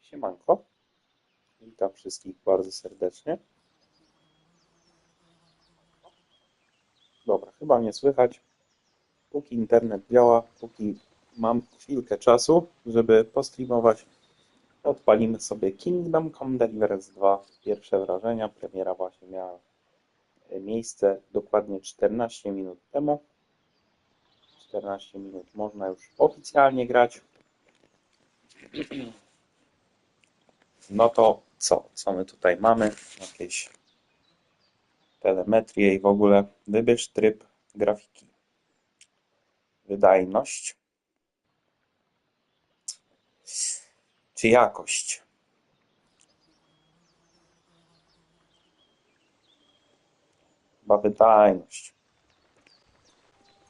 Siemanko. Witam wszystkich bardzo serdecznie. Dobra, chyba mnie słychać. Póki internet działa, póki mam chwilkę czasu, żeby postreamować, odpalimy sobie Kingdom Come Deliverance 2. Pierwsze wrażenia. Premiera właśnie miała miejsce dokładnie 14 minut temu. 14 minut można już oficjalnie grać. No to co? Co my tutaj mamy? Jakieś telemetrię i w ogóle. Wybierz tryb grafiki. Wydajność. Czy jakość? Chyba wydajność.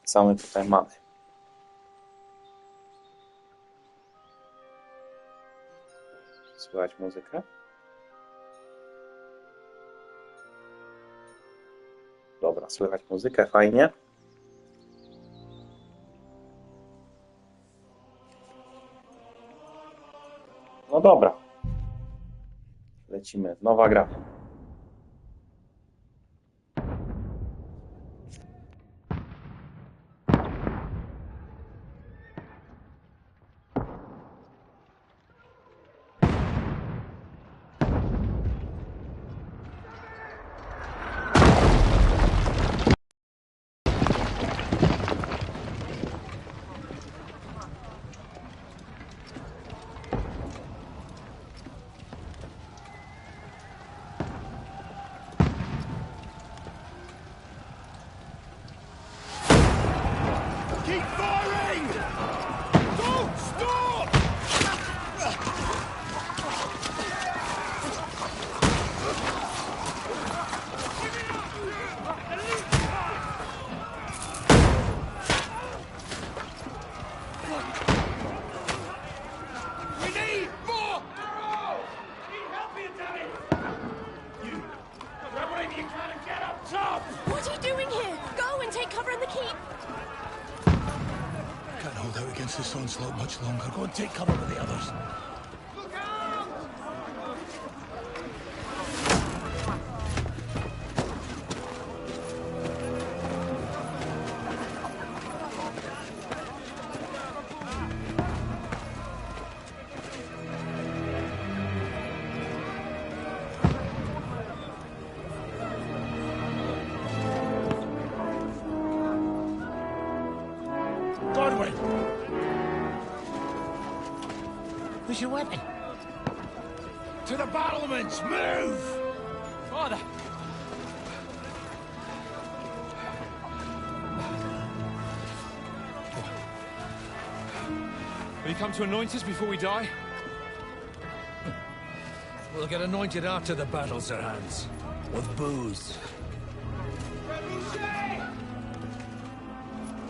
Co my tutaj mamy? Słychać muzykę? Dobra, słychać muzykę, fajnie. No dobra. Lecimy. Nowa gra. Keep firing! Don't stop! We need more arrows! Need help here, Danny! You, grab whatever you can and get up top! What are you doing here? Go and take cover in the keep. Can't hold out against this onslaught much longer. Go and take cover with the others. Look out! Godwin! Where's your weapon? To the battlements! Move! Father! Will you come to anoint us before we die? We'll get anointed after the battles are hands. With booze.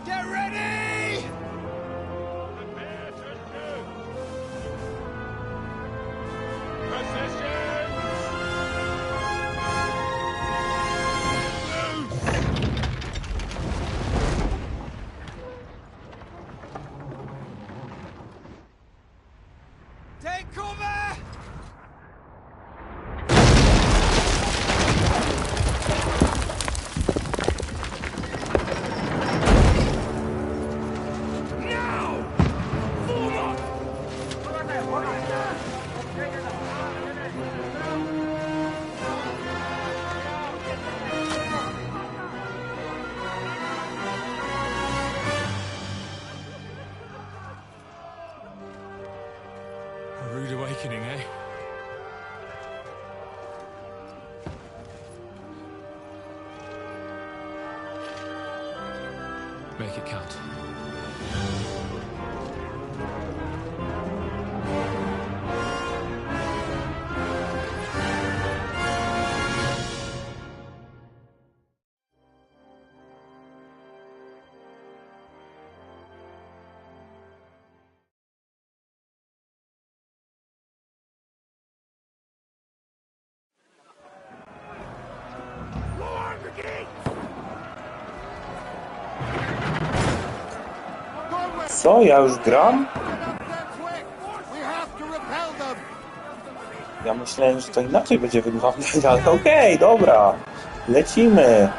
Get ready! Take cover! Now! Forward! A rude awakening, eh? Make it count. Lower the gate! Co? Ja już gram? We have to repel them! Ja myślałem, że to inaczej będzie wyglądać, ale okej, dobra. Lecimy.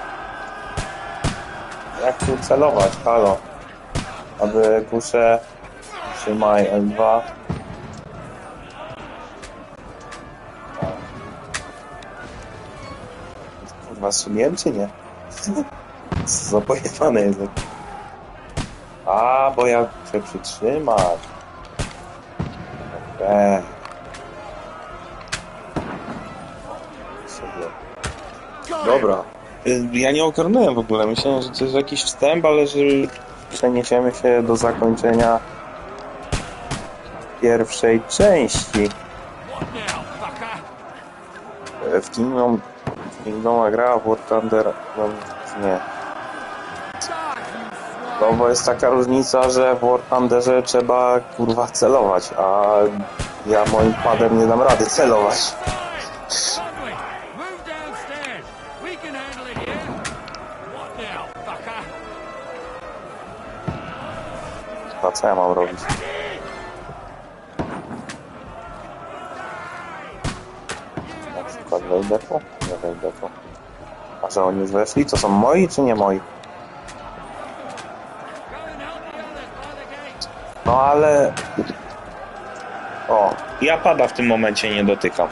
Jak tu celować? Halo. Aby kuszę. Trzymaj L2. Kurwa, strzeliłem czy nie? Co za pojechany język. A, bo ja chcę przytrzymać. Okej. Sobie. Dobra. Ja nie ogarnąłem w ogóle. Myślałem, że to jest jakiś wstęp, ale że przeniesiemy się do zakończenia pierwszej części. W Kingdoma grała War Thunder. No, nie. No bo jest taka różnica, że w War Thunderze trzeba kurwa celować, a ja moim padem nie dam rady celować. A co ja mam robić? Na przykład wejdę tu? Nie wejdę tu. A że oni już weszli? To są moi czy nie moi? No ale... O, ja pada w tym momencie nie dotykam.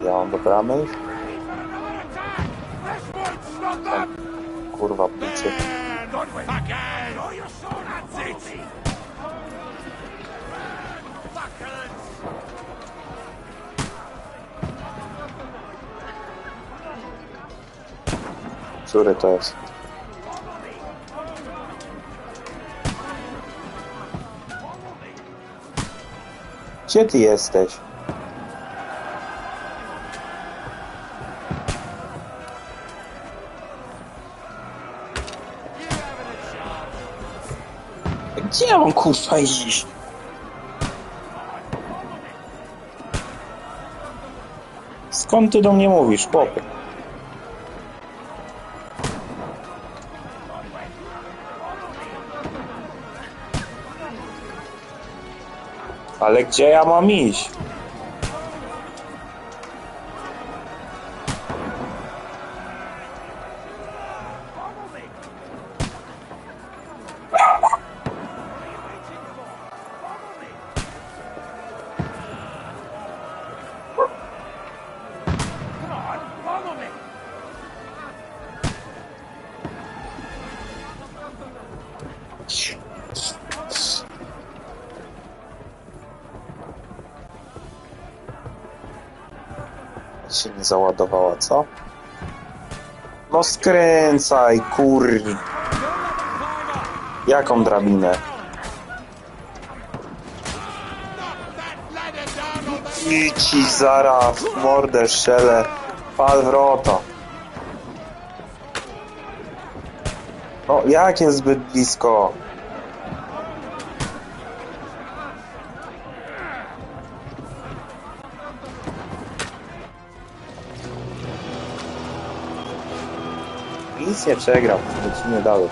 Ja mam do bramy iść? Kurwa, pójdzie. Który to jest? Gdzie ty jesteś? Gdzie ja mam kurwa iść? Skąd ty do mnie mówisz, chłopie? Ale gdzie ja mam iść? Się nie załadowała, co? No skręcaj, kurwa. Jaką drabinę? I ci zaraz w mordę strzelę. Pal wrota. No jak jest zbyt blisko? Nic nie przegram, lecimy dalej.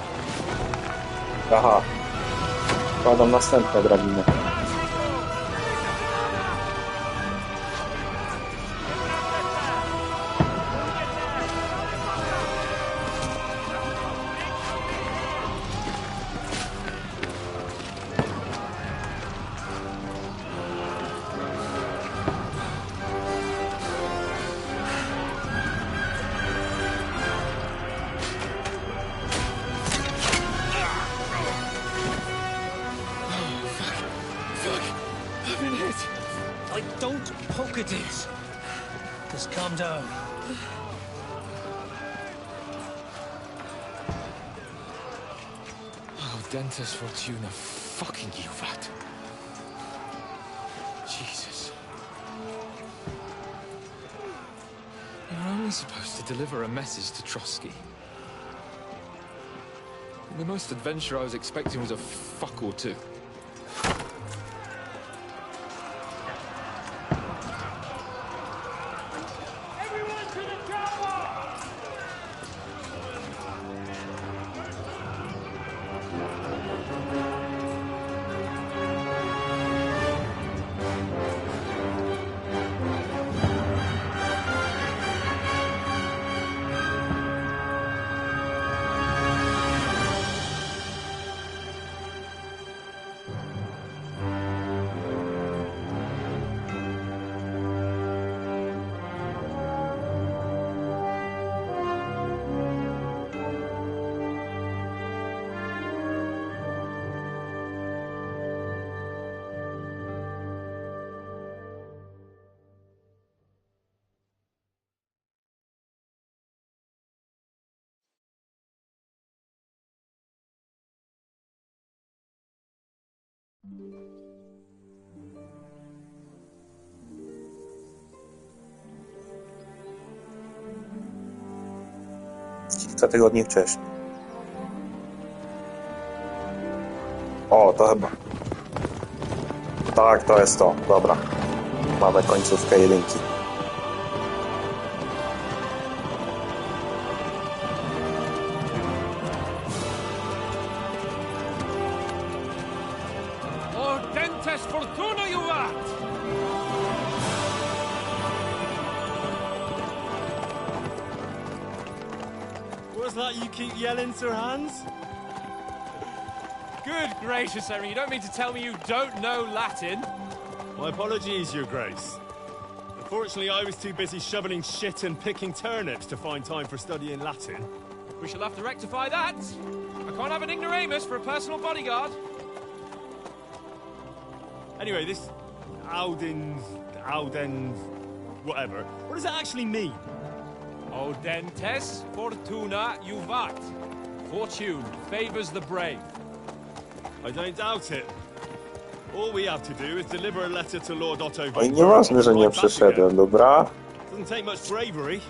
Aha. Wkładam następną drabinę. Don't poke at it. Just calm down. Oh, Dentes Fortuna, fucking you, vat. Jesus. You're only supposed to deliver a message to Trotsky. The most adventure I was expecting was a fuck or two. Everyone Kilka tygodni wcześniej. O, to chyba. Tak, to jest to. Dobra. Mamy końcówkę jedynki. Ordentes fortuna juvat! What's that you keep yelling, Sir Hans? Good gracious, Henry, you don't mean to tell me you don't know Latin? My apologies, Your Grace. Unfortunately, I was too busy shoveling shit and picking turnips to find time for studying Latin. We shall have to rectify that. I can't have an ignoramus for a personal bodyguard. Anyway, this Auden, whatever. What does that actually mean? Audentes fortuna juvat. Fortune favors the brave. I don't doubt it. All we have to do is deliver a letter to Lord Otto No von i nieważne, że nie Back again. przyszedłem, dobra? Doesn't take much bravery.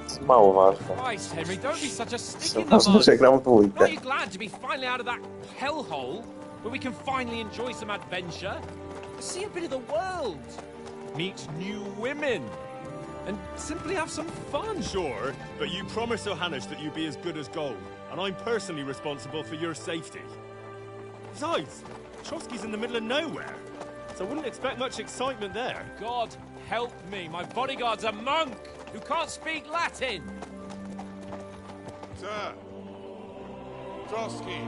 Jest mało ważne. Christ, Henry, don't be such a stick in the Ważne, mud. że gram w dwójkę. Aren't you glad to be finally out of that hellhole where we can finally enjoy some adventure? See a bit of the world, meet new women, and simply have some fun. Sure, but you promised Johannes that you'd be as good as gold, and I'm personally responsible for your safety. Besides, Trotsky's in the middle of nowhere, so I wouldn't expect much excitement there. God help me, my bodyguard's a monk who can't speak Latin. Sir! Trotsky!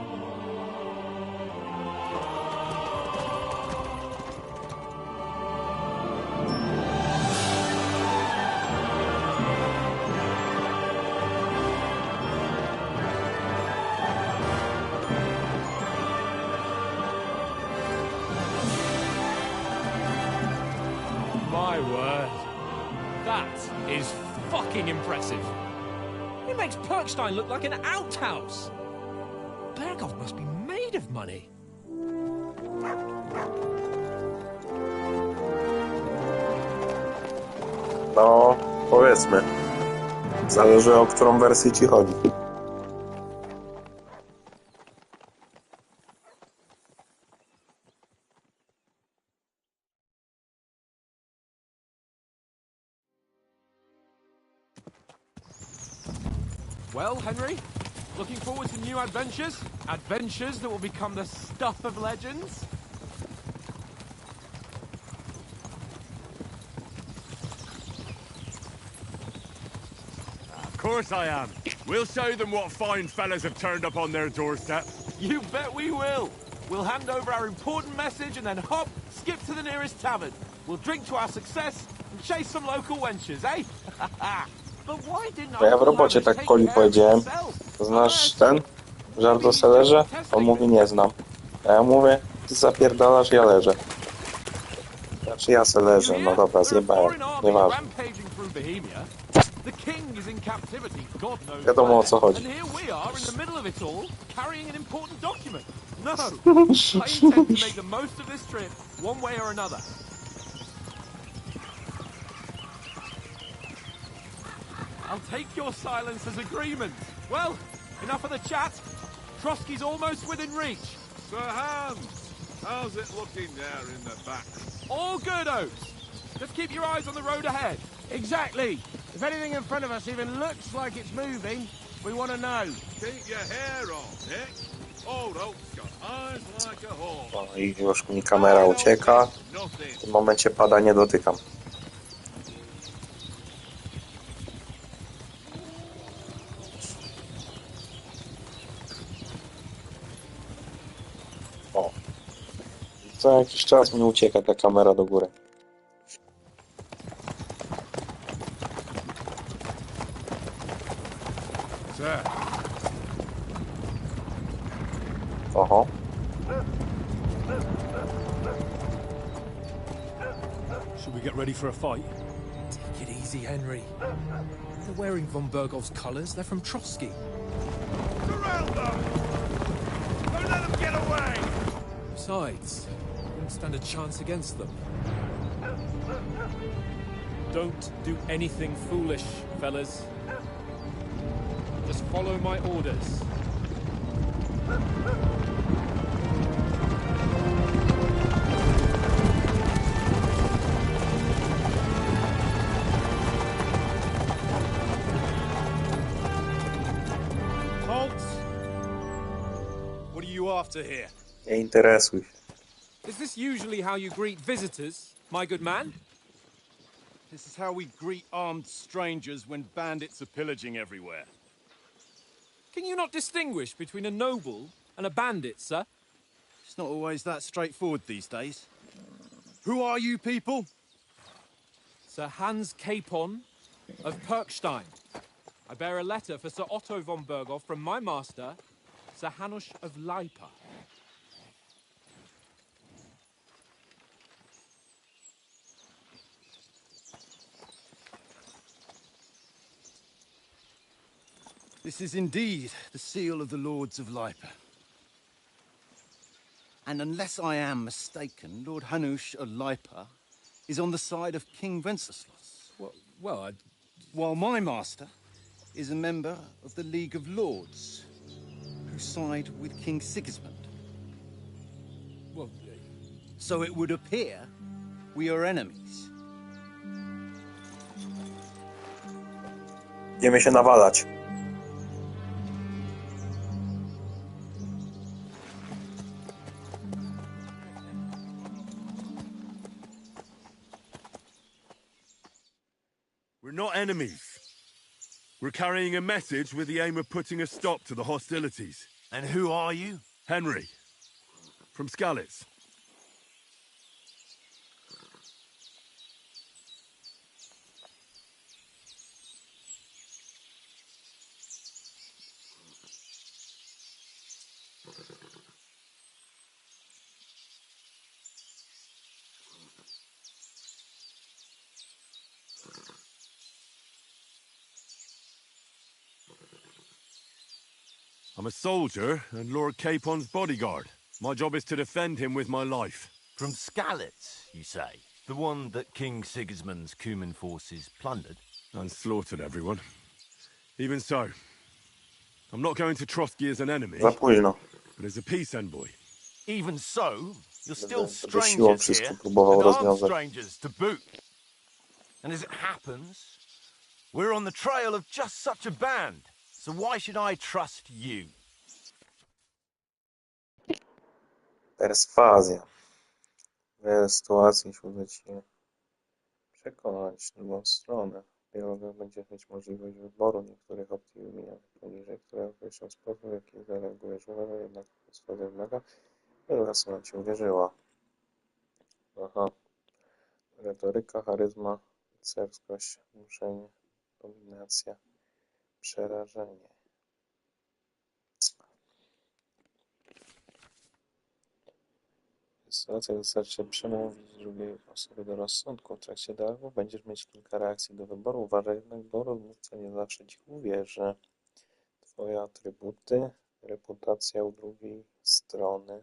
My word. That is fucking impressive. It makes Perkstein look like an outhouse. Berghoff must be made of money. No, powiedzmy. Zależy, o którą wersję ci chodzi. Well, Henry, looking forward to new adventures? Adventures that will become the stuff of legends? Of course I am. We'll show them what fine fellas have turned up on their doorstep. You bet we will. We'll hand over our important message and then hop, skip to the nearest tavern. We'll drink to our success and chase some local wenches, eh? But why didn't Ja w robocie tak Coli powiedziałem. Znasz ten? Żart o selerze? On mówi, nie znam. A ja mówię, ty zapierdalasz, ja leżę. Znaczy ja se leżę, no dobra, zjebałem. Nieważne. The king is in captivity, God knows Wiadomo, o co where. chodzi. And here we are in the middle of it all, carrying an important document. No, I intend to make the most of this trip, one way or another. I'll take your silence as agreement. Well, enough of the chat. Trotsky's almost within reach. Sir Hans, how's it looking there in the back? All good, Oates. Just keep your eyes on the road ahead. Exactly. If anything in front of us even looks like it's moving, we want to know. Keep your hair on, Nick. Old Oak's got eyes like a hawk. No i już mi kamera ucieka. W tym momencie pada, nie dotykam. O. Co jakiś czas mi ucieka ta kamera do góry. Sir, Oho. Should we get ready for a fight? Take it easy, Henry. They're wearing von Berghoff's colours. They're from Trotsky. surround them! Don't let them get away! Besides, won't stand a chance against them. Don't do anything foolish, fellas. Just follow my orders. Halt! What are you after here? Nie interesuj się. Is this usually how you greet visitors, my good man? This is how we greet armed strangers when bandits are pillaging everywhere. Can you not distinguish between a noble and a bandit, sir? It's not always that straightforward these days. Who are you people? Sir Hans Capon of Perkstein. I bear a letter for Sir Otto von Berghoff from my master, Sir Hanush of Leipa. This is indeed the seal of the Lords of Lipa. And unless I am mistaken, Lord Hanush of Lipa is on the side of King Wenceslas. Well, While my master is a member of the League of Lords, who side with King Sigismund. well, So it would appear we are enemies. Idziemy się nawalać. We're not enemies. We're carrying a message with the aim of putting a stop to the hostilities. And who are you? Henry, from Skalitz. I'm a soldier and Lord Capon's bodyguard. My job is to defend him with my life. From Skalitz, you say? The one that King Sigismund's Cuman forces plundered? And slaughtered everyone. Even so, I'm not going to Trotsky as an enemy, Za późno. but as a peace envoy. Even so, you're still Będę siłą strangers wszystko here, próbował and armed rozwiązać. strangers to boot. And as it happens, we're on the trail of just such a band. So why should I trust you? Perswazja. W wiele sytuacji się uda ci przekonać drugą stronę. W dialogach będziesz mieć możliwość wyboru niektórych opcji wymienionych poniżej, które określą sposób, w jaki zareagujesz. Uważaj jednak, perswazja wymaga, wiele strona ci uwierzyła. Aha. Retoryka, charyzma, rycerskość, zmuszenie, dominacja, przerażenie. W sytuacjach wystarczy przemówić drugiej osoby do rozsądku. W trakcie dialogu będziesz mieć kilka reakcji do wyboru. Uważaj jednak, bo rozmówca nie zawsze ci uwierzy. Twoje atrybuty, reputacja u drugiej strony.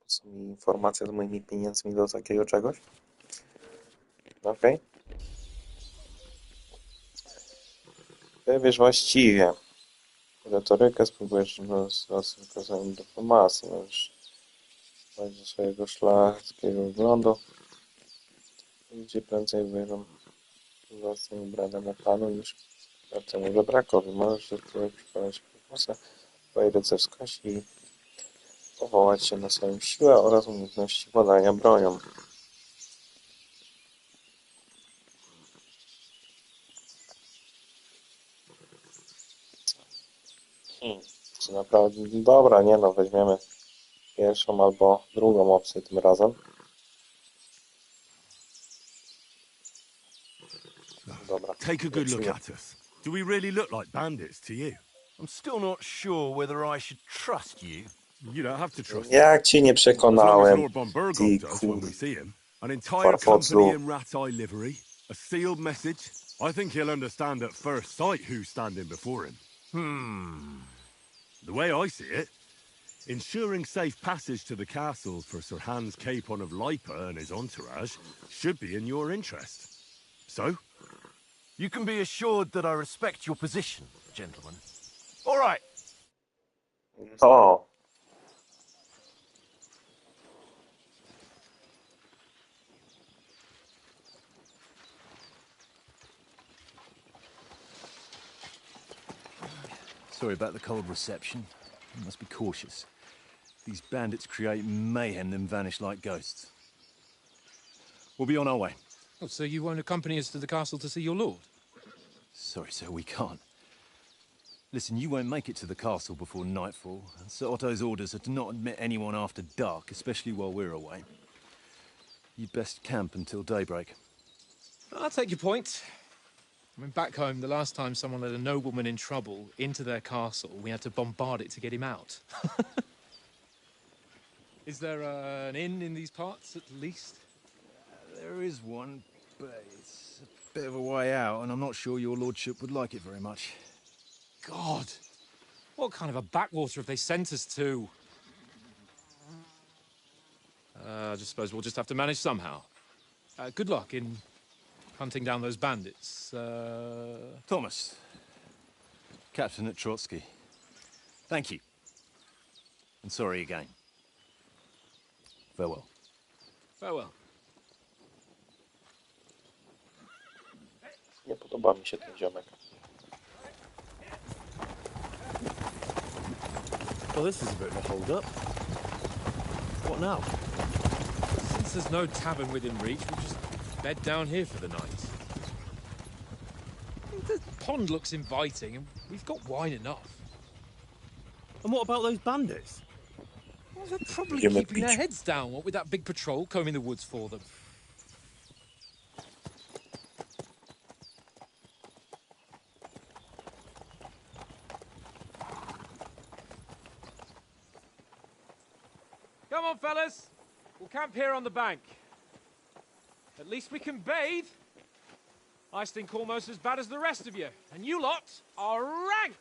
Po co mi informacja z moimi pieniędzmi do takiego czegoś? Okej. Ty wiesz właściwie. Retorykę spróbujesz z wykazanym dyplomacji. Możesz dać do swojego szlacheckiego wyglądu. Ludzie prędzej wyjdą własnym ubranemu panu niż temu żebrakowi. Możesz spróbować przekonać Krokusa swojej rycerskości i powołać się na swoją siłę oraz umiejętności władania bronią. Czy naprawdę... Dobra, nie no, weźmiemy pierwszą albo drugą opcję tym razem. Dobra. Take a good look at us. Do we really look like bandits to you? I'm still not sure whether I should trust you. You don't have to trust us. Jak ci nie As long as przekonałem, Lord von ty Berghoff does when kur... we see him. An entire farfoclu. company in rat-eye livery, a sealed message. I think he'll understand at first sight who's standing before him. Hmm. The way I see it, Ensuring safe passage to the castle for Sir Hans Capon of Lipa and his entourage should be in your interest. So? You can be assured that I respect your position, gentlemen. All right. No. Sorry about the cold reception. You must be cautious. These bandits create mayhem, then vanish like ghosts. We'll be on our way. Oh, so you won't accompany us to the castle to see your lord? Sorry, sir, we can't. Listen, you won't make it to the castle before nightfall, and Sir Otto's orders are to not admit anyone after dark, especially while we're away. You'd best camp until daybreak. I'll take your point. I mean, back home, the last time someone let a nobleman in trouble into their castle, we had to bombard it to get him out. Is there an inn in these parts, at least? There is one, but it's a bit of a way out, and I'm not sure your lordship would like it very much. God! What kind of a backwater have they sent us to? I just suppose we'll just have to manage somehow. Good luck in hunting down those bandits. Thomas, Captain at Trotsky. Thank you. And sorry again. Farewell. Farewell. Nie podoba mi się ten ziomek. Well, this is a bit of a hold-up. What now? Since there's no tavern within reach, we'll just bed down here for the night. The pond looks inviting, and we've got wine enough. And what about those bandits? Well, they're probably Będziemy keeping their pić. heads down, what with that big patrol combing the woods for them. Come on, fellas. We'll camp here on the bank. At least we can bathe. I stink almost as bad as the rest of you, and you lot are rank.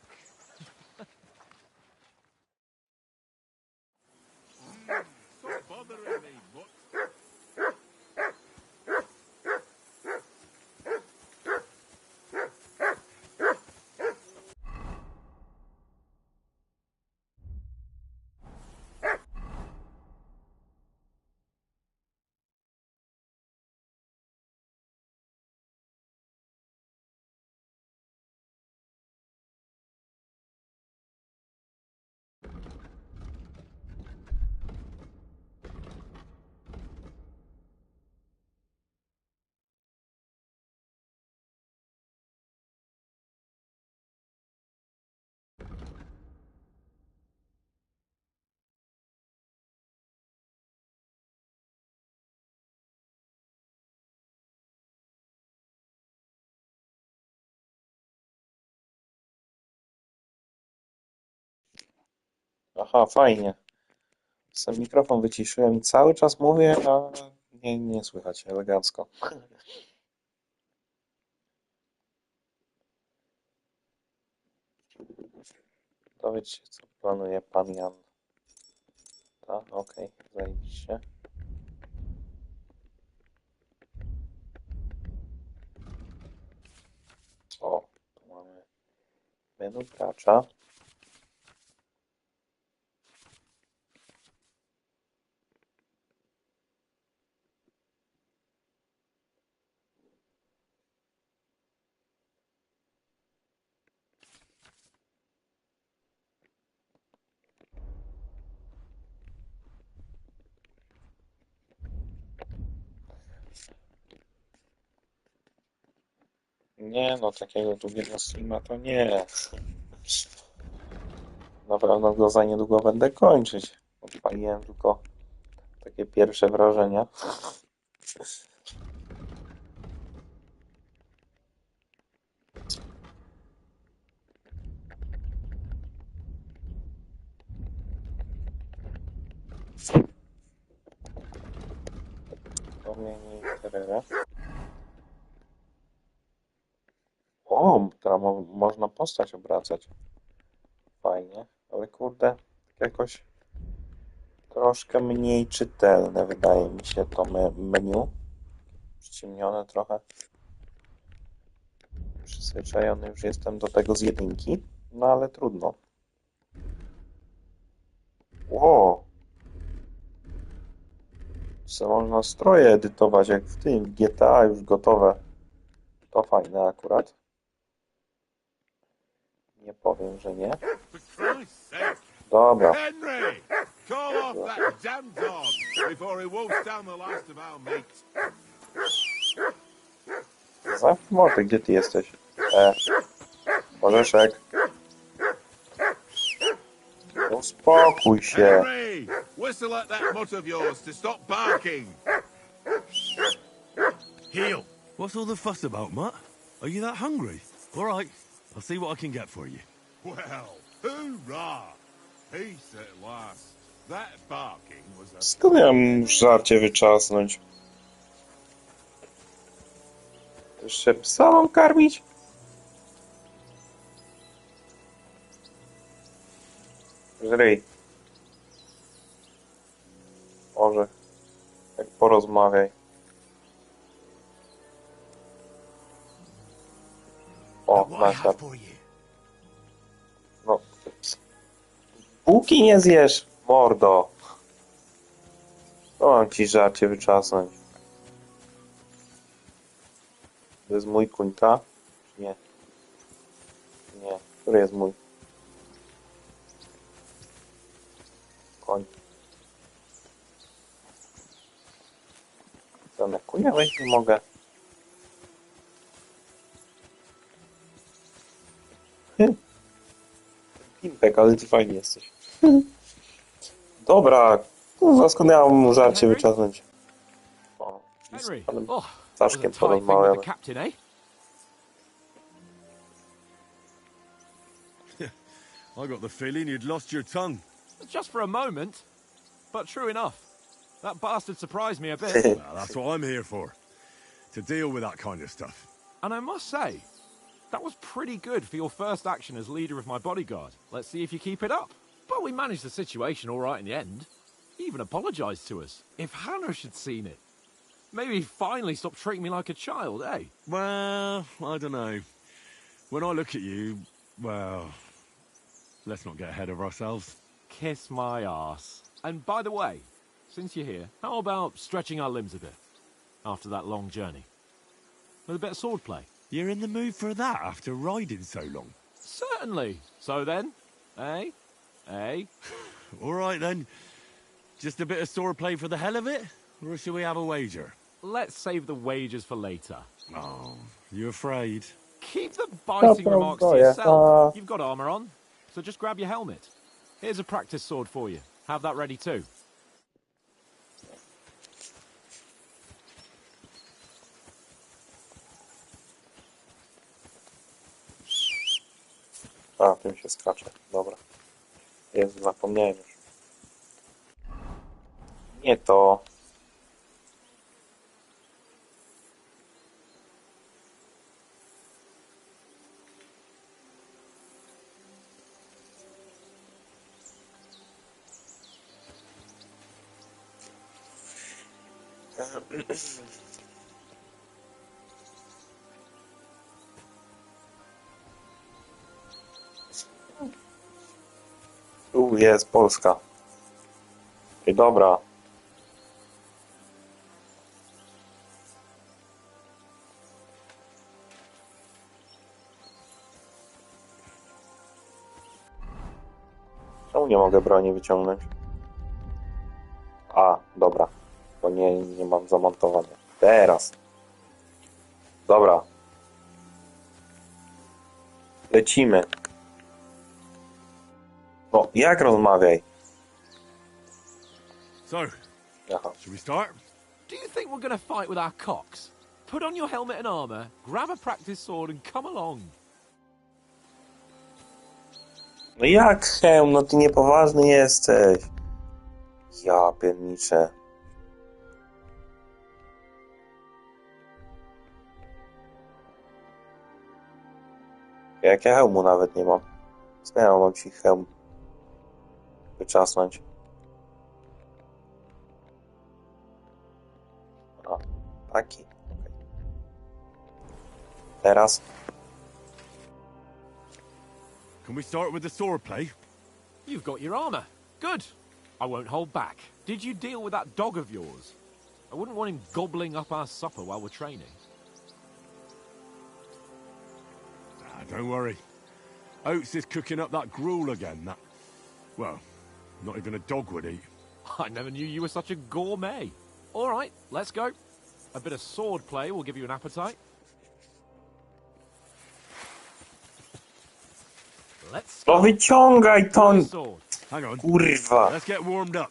Aha, fajnie. Sam mikrofon wyciszyłem i cały czas mówię, a nie słychać elegancko. Dowiedz się, co planuje pan Jan. Tak, okej, zajebiście. O, tu mamy menu gracza. Nie, no takiego długiego streama to nie. Na pewno go za niedługo będę kończyć. Odpaliłem tylko takie pierwsze wrażenia. To mnie nie interesuje. O, teraz można postać obracać. Fajnie, ale kurde, tak jakoś Troszkę mniej czytelne wydaje mi się to menu. Przyciemnione trochę. Przyzwyczajony już jestem do tego z jedynki, no ale trudno. Ło! Co można stroje edytować jak w tym GTA już gotowe. To fajne akurat. Nie powiem, że nie. For Christ's sake! Dobra. Henry! Call off that damn dog before he wolfs down the last of our meat. Zamknij mordę, gdzie ty jesteś? Orzeszek. Uspokój się. Henry! Whistle at that mutt of yours to stop barking. Heel! What's all the fuss about, Mutt? Are you that hungry? All right, I'll see what I can get for you. Well, hoorah! Peace at last. That barking was a... Skąd ja mam żarcie wyczasnąć? Jeszcze psa mam karmić? Żryj. Orzech. Jak porozmawiaj. O, nasiad. No. Bułki nie zjesz, mordo. To mam ci żarcie wyczasnąć. To jest mój kuń, ta? Nie. Nie. Który jest mój? Koń. Co, na kunia wejść nie mogę? Pimpek, ale ty fajnie jesteś. Dobra, kurwa, skąd ja mam żarcie wyczasnąć? O, z Henry. panem Oh, that was a Staszkiem tight thing with porozmawiamy. the captain, eh? I got the feeling you'd lost your tongue. Just for a moment. But true enough. That bastard surprised me a bit. Well, that's what I'm here for. To deal with that kind of stuff. And I must say, that was pretty good for your first action as leader of my bodyguard. Let's see if you keep it up. But we managed the situation all right in the end. He even apologized to us. If Hanosh had seen it, maybe he'd finally stop treating me like a child, eh? Well, I don't know. When I look at you, well, let's not get ahead of ourselves. Kiss my arse. And by the way, since you're here, how about stretching our limbs a bit after that long journey? With a bit of swordplay? You're in the mood for that after riding so long? Certainly. So then, eh? Eh? All right, then. Just a bit of swordplay for the hell of it? Or shall we have a wager? Let's save the wagers for later. Oh, you afraid? Keep the biting remarks to yourself. You've got armor on, so just grab your helmet. Here's a practice sword for you. Have that ready too. A, tym się skacze. Dobra. Jezu, zapomniałem już. Nie to. Tu jest Polska. I dobra. Czemu nie mogę broni wyciągnąć? A, dobra. Bo nie mam zamontowania. Teraz. Dobra. Lecimy. No, jak rozmawiaj? So, Aha. should we start? Do you think we're gonna fight with our cocks? Put on your helmet and armor, grab a practice sword and come along. No jak hełm? No ty niepoważny jesteś. Ja pierniczę. Jak ja hełmu nawet nie mam. Zmiałem mam ci hełm wyczasnąć. Taki. Okay. Teraz. Can we start with the sword play? You've got your armor. Good. I won't hold back. Did you deal with that dog of yours? I wouldn't want him gobbling up our supper while we're training. Don't worry. Oates is cooking up that gruel again, that... Well, not even a dog would eat. I never knew you were such a gourmet. All right, let's go. A bit of sword play will give you an appetite. Let's No go. wyciągaj to! Sword. Hang on. Kurwa! Let's get warmed up.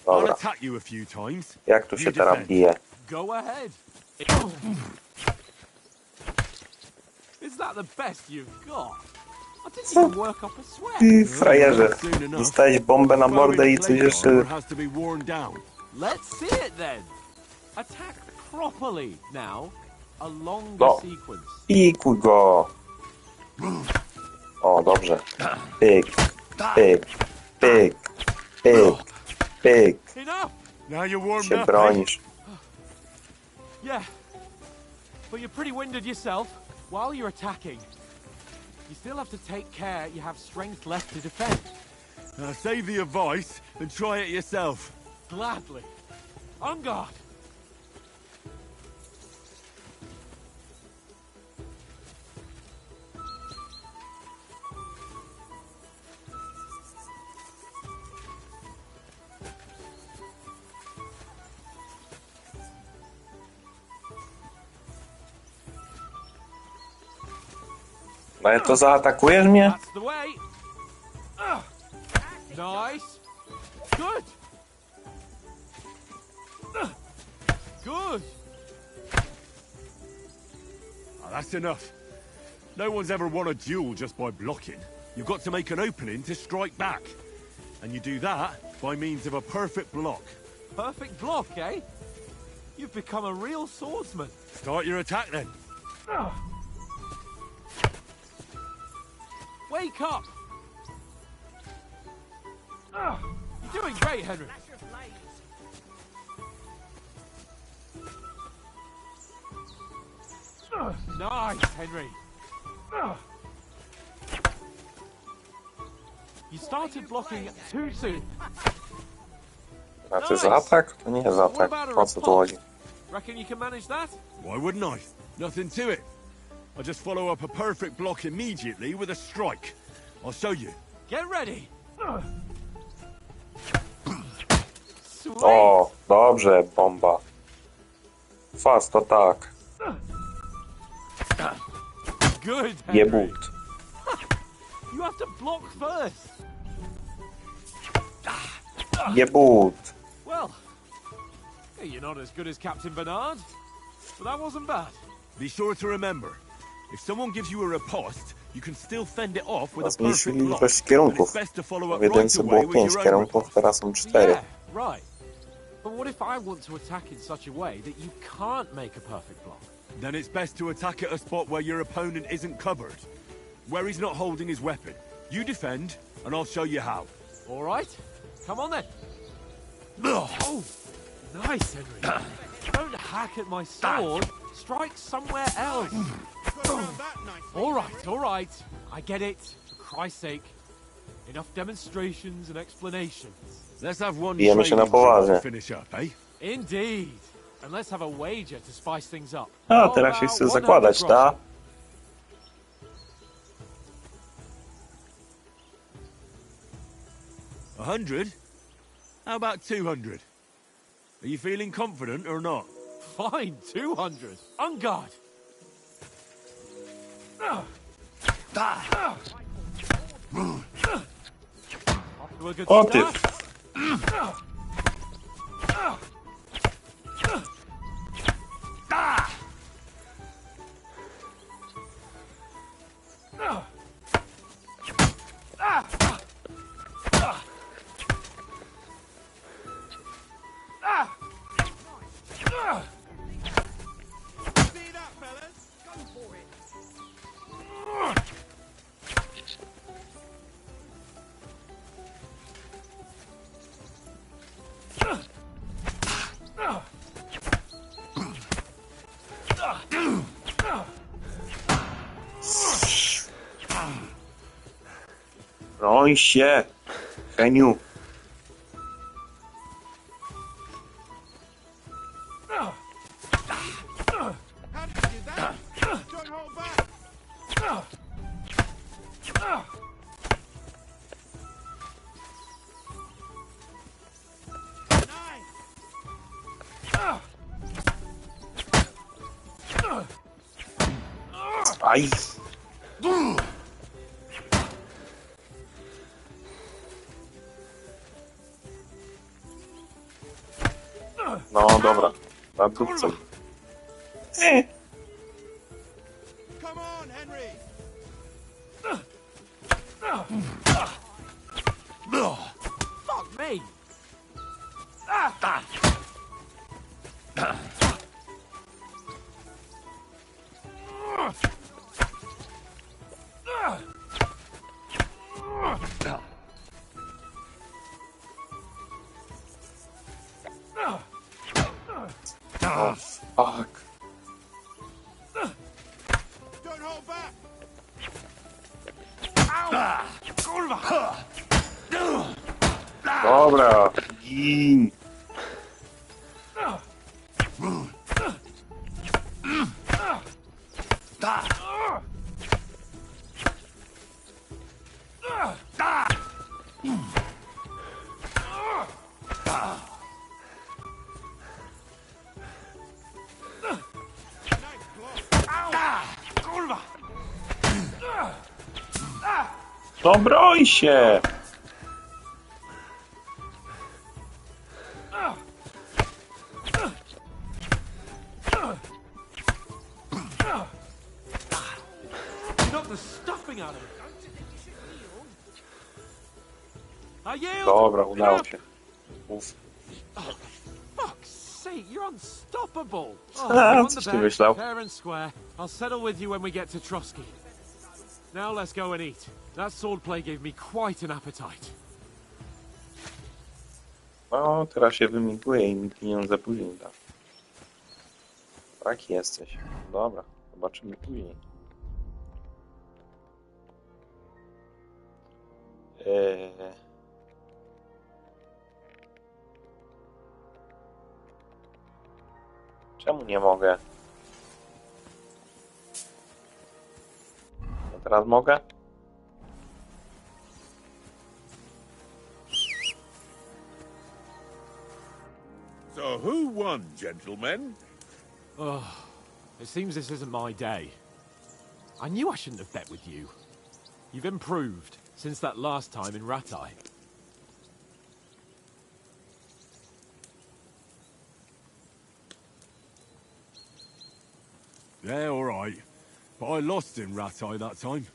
I'll Dobra. attack you a few times. Jak tu się You teraz defend. bije? Go ahead. Is that the best you've got? I didn't even work up a sweat. Ty frajerze. Soon enough. Dostałeś bombę na mordę i coś Plate jeszcze... armor has to be worn down. Let's see it then. Attack properly now. A longer No. sequence. Pikuj go! O, dobrze. Pyk, pyk, pyk, pyk, pyk. Enough. Now you're warmed Się up, bronisz. Yeah. But you're pretty winded yourself. While you're attacking, you still have to take care you have strength left to defend. Save the advice and try it yourself. Gladly. On guard. No ale to zaatakujesz mnie? That's the way. Nice. Good. Good. Oh, that's enough. No one's ever won a duel just by blocking. You've got to make an opening to strike back. And you do that by means of a perfect block. Perfect block, eh? You've become a real swordsman. Start your attack then. Wake up. You're doing great, Henry. Nice, Henry. You started blocking too soon. Znaczy za atak? To nie jest atak. Po co tu chodzi? Reckon you can manage that? Why wouldn't I? Nothing to it. I just follow up a perfect block immediately with a strike. I'll show you. Get ready. Sweet. O, dobrze, bomba. Fast attack. Good, Henry. Jebut. You have to block first. Jebut. Well, hey, you're not as good as Captain Bernard, but that wasn't bad. Be sure to remember, if someone gives you a riposte, you can still fend it off with a perfect Zmniejszyli block. ilość And kierunków. it's best to follow W up right jedynce away było with 5 your own kierunków, riposte. teraz są 4. Yeah, right. But what if I want to attack in such a way that you can't make a perfect block? Then it's best to attack at a spot where your opponent isn't covered. Where he's not holding his weapon. You defend, and I'll show you how. All right, come on then. Oh, nice, Henry. Don't hack at my sword. Strike somewhere else. All right. I get it. For Christ's sake. Enough demonstrations and explanations. Let's have one Bijemy się na training drill poważnie. to finish up, eh? Indeed. And let's have a wager to spice things up. A, How teraz się about chce 100 zakładać, groszy? ta? $100? How about 200? Are you feeling confident or not? Fine, 200. On guard. Off to a good O ty. start. Broń się, Heniu. Aj. No dobra, na dupce. Come on, Henry! Fuck me! Oh, fuck. Don't hold back! Dobra, gin. No broń się! Knock the stuffing out of it. I yield. Dobra, udało się. Uf. Fuck's sake, you're unstoppable. Oh, A, on coś the ty bed, myślał. fair and square. I'll settle with you when we get to Trotsky. Now let's go and eat. That swordplay gave me quite an appetite. No, teraz się wymiguje i mi pieniądze później da. Tak jesteś. Dobra, zobaczymy później. Czemu nie mogę? No teraz mogę? So who won, gentlemen? Oh, it seems this isn't my day. I knew I shouldn't have bet with you. You've improved since that last time in Ratai. Yeah, all right. But I lost in Ratai that time.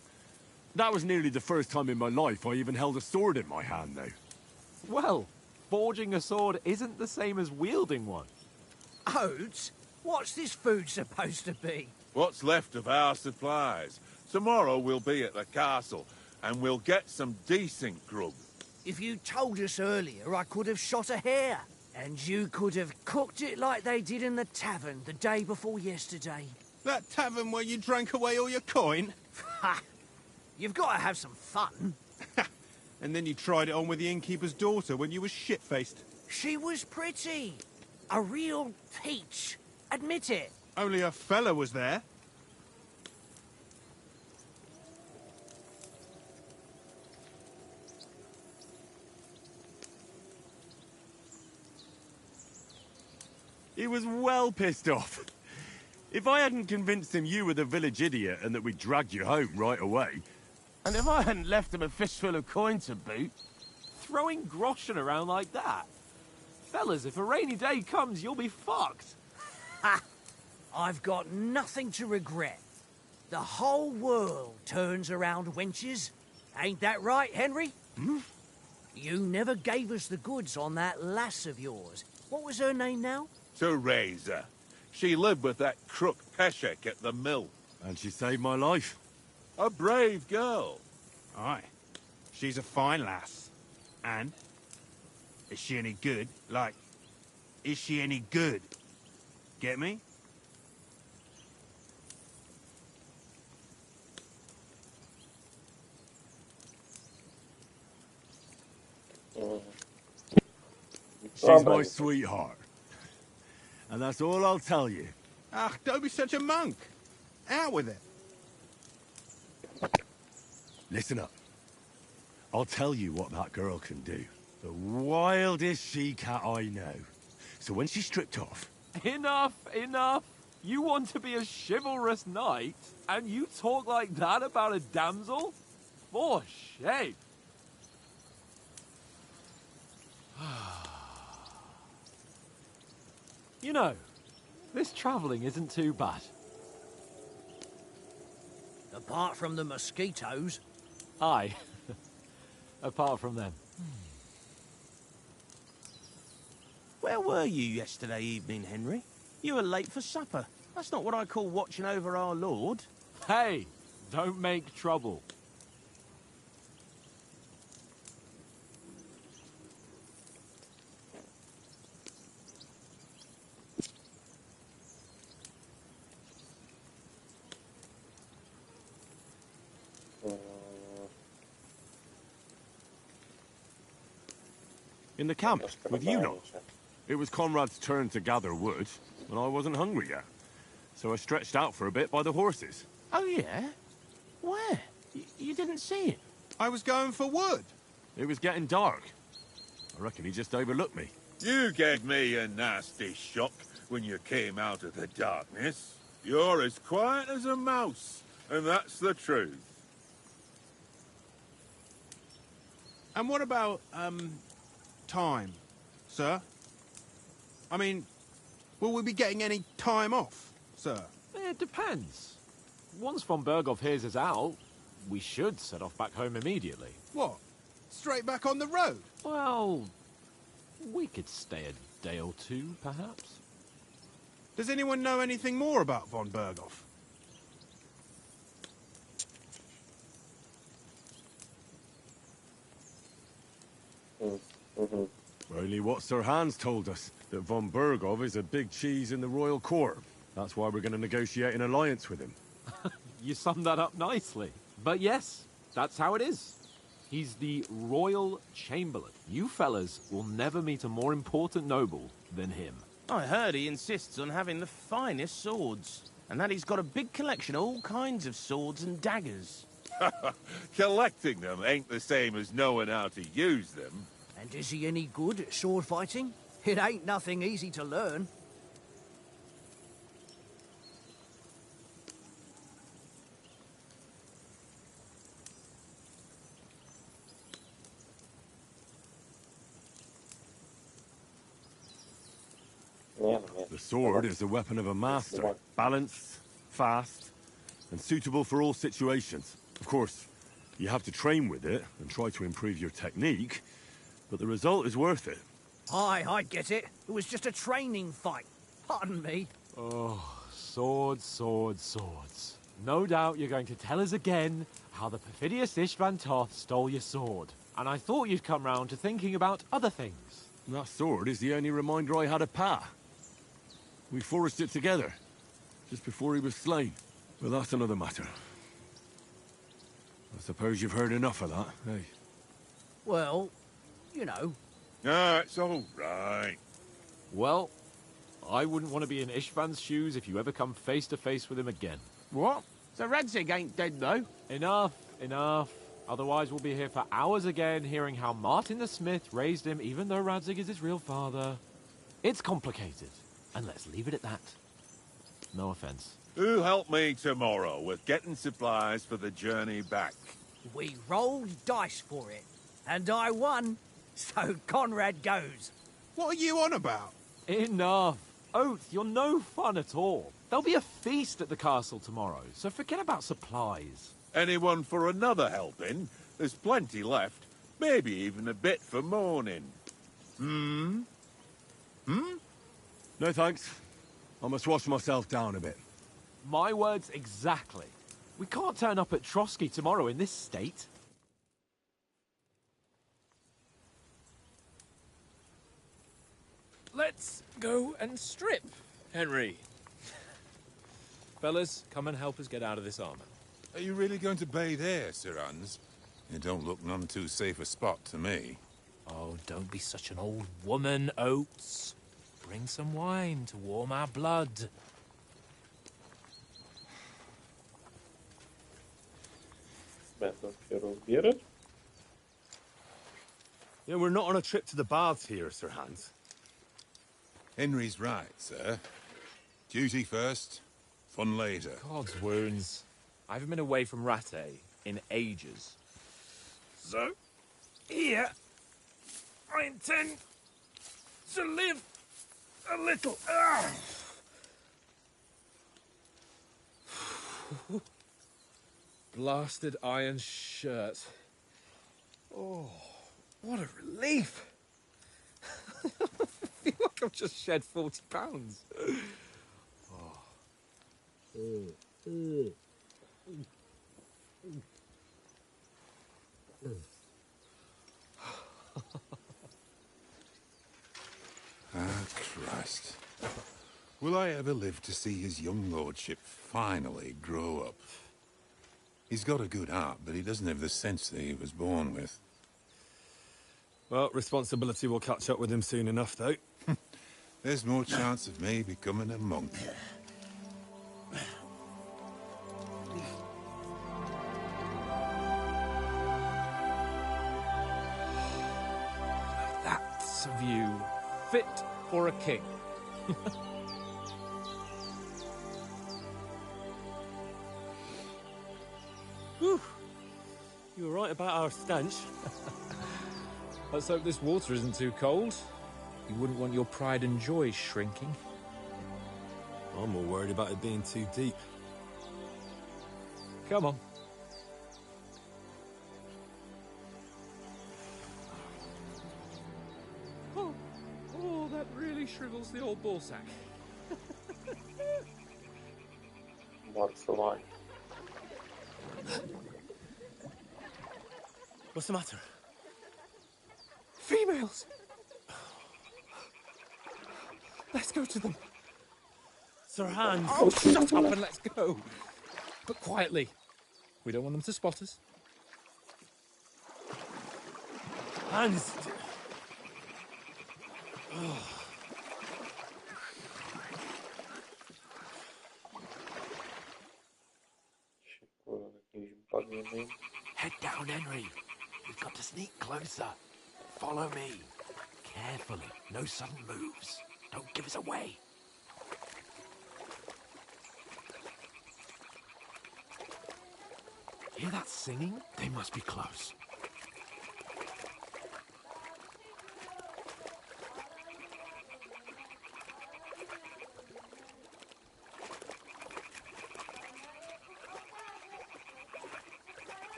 That was nearly the first time in my life I even held a sword in my hand, though. Well, forging a sword isn't the same as wielding one. Oats? What's this food supposed to be? What's left of our supplies. Tomorrow we'll be at the castle, and we'll get some decent grub. If you told us earlier, I could have shot a hare. And you could have cooked it like they did in the tavern the day before yesterday. That tavern where you drank away all your coin? Ha! You've got to have some fun. And then you tried it on with the innkeeper's daughter when you were shit-faced. She was pretty. A real peach. Admit it. Only a fella was there. He was well pissed off. If I hadn't convinced him you were the village idiot and that we dragged you home right away, And if I hadn't left him a fistful of coin to boot, throwing groschen around like that. Fellas, if a rainy day comes, you'll be fucked. Ha! I've got nothing to regret. The whole world turns around wenches. Ain't that right, Henry? Hmm? You never gave us the goods on that lass of yours. What was her name now? Teresa. She lived with that crook Peshek at the mill. and she saved my life. A brave girl. Aye. She's a fine lass. And? Is she any good? Like, is she any good? Get me? She's my sweetheart. And that's all I'll tell you. Ah, don't be such a monk. Out with it. Listen up. I'll tell you what that girl can do. The wildest she-cat I know. So when she's stripped off... Enough, enough. You want to be a chivalrous knight, and you talk like that about a damsel? For shame. You know, this travelling isn't too bad. Apart from the mosquitoes. Aye. Apart from them. Where were you yesterday evening, Henry? You were late for supper. That's not what I call watching over our Lord. Hey, don't make trouble. In the camp, with you lot. It was Conrad's turn to gather wood, and I wasn't hungry yet. So I stretched out for a bit by the horses. Oh, yeah? Where? You didn't see it? I was going for wood. It was getting dark. I reckon he just overlooked me. You gave me a nasty shock when you came out of the darkness. You're as quiet as a mouse, and that's the truth. And what about, time, sir? I mean, will we be getting any time off, sir? It depends. Once von Berghoff hears us out, we should set off back home immediately. What? Straight back on the road? Well, we could stay a day or two, perhaps. Does anyone know anything more about von Berghoff? Only what Sir Hans told us, that von Berghoff is a big cheese in the royal court. That's why we're going to negotiate an alliance with him. You summed that up nicely. But yes, that's how it is. He's the Royal Chamberlain. You fellas will never meet a more important noble than him. I heard he insists on having the finest swords, and that he's got a big collection of all kinds of swords and daggers. Collecting them ain't the same as knowing how to use them. And is he any good at sword fighting? It ain't nothing easy to learn. The sword is the weapon of a master. Balanced, fast, and suitable for all situations. Of course, you have to train with it and try to improve your technique, but the result is worth it. Aye, I get it. It was just a training fight. Pardon me. Oh, swords, swords, swords. No doubt you're going to tell us again how the perfidious Istvan Toth stole your sword. And I thought you'd come round to thinking about other things. That sword is the only reminder I had of Pa. We forged it together, just before he was slain. But that's another matter. I suppose you've heard enough of that, eh? Well, you know. Ah, it's all right. Well, I wouldn't want to be in Istvan's shoes if you ever come face to face with him again. What? So Radzig ain't dead, though? Enough, enough. Otherwise we'll be here for hours again hearing how Martin the Smith raised him even though Radzig is his real father. It's complicated, and let's leave it at that. No offense. Who'll help me tomorrow with getting supplies for the journey back? We rolled dice for it, and I won. So Conrad goes. What are you on about? Enough. Oath, you're no fun at all. There'll be a feast at the castle tomorrow, so forget about supplies. Anyone for another helping? There's plenty left. Maybe even a bit for morning. No thanks. I must wash myself down a bit. My words exactly. We can't turn up at Trotsky tomorrow in this state. Let's go and strip, Henry. Fellas, come and help us get out of this armor. Are you really going to bathe here, Sir Hans? It don't look none too safe a spot to me. Oh, don't be such an old woman, Oates. Bring some wine to warm our blood. Będą się rozbierać? Yeah, we're not on a trip to the baths here, Sir Hans. Henry's right, sir. Duty first, fun later. God's wounds. I haven't been away from Rattay in ages. So, here, I intend to live a little. Blasted iron shirt. Oh, what a relief. I feel like I've just shed 40 pounds. Ah, Christ. Will I ever live to see his young lordship finally grow up? He's got a good heart, but he doesn't have the sense that he was born with. Well, responsibility will catch up with him soon enough, though. There's more chance of me becoming a monk. That's a view fit for a king. Whew. You were right about our stench. Let's hope this water isn't too cold. You wouldn't want your pride and joy shrinking. I'm more worried about it being too deep. Come on. Oh, that really shrivels the old ball sack. Bardzo ładnie. What's the matter? Females! Let's go to them. Sir Hans! Oh, shut up and let's go. But quietly. We don't want them to spot us. Hans! Jakimś bagnieniem. Head down, Henry. We've got to sneak closer. Follow me. Carefully. No sudden moves. Don't give us away. Hear that singing? They must be close.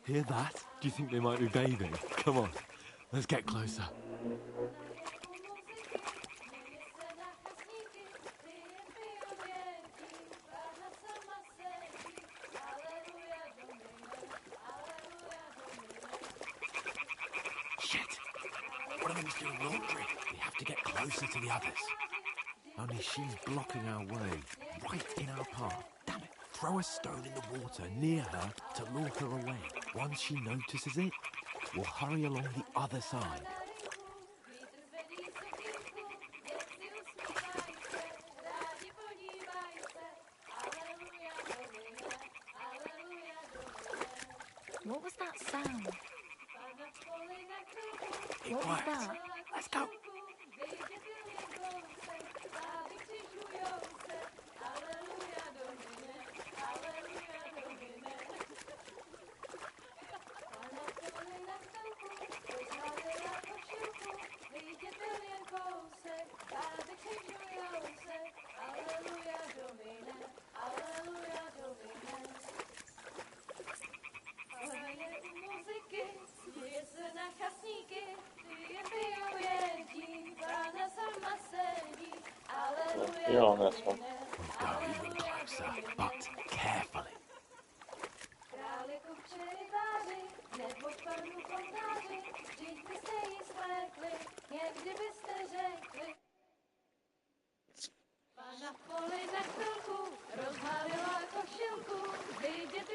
Hear that? Do you think they might be bathing? Come on, let's get closer. Shit! One of them's doing laundry. We have to get closer to the others. Only she's blocking our way, right in our path. Damn it! Throw a stone in the water near her to lure her away. Once she notices it, we'll hurry along the other side. What was that sound? It What was works. that? Let's go. I one są. We'll go even closer, but carefully. Na poli za chvilku rozhavila košilku, vyjděte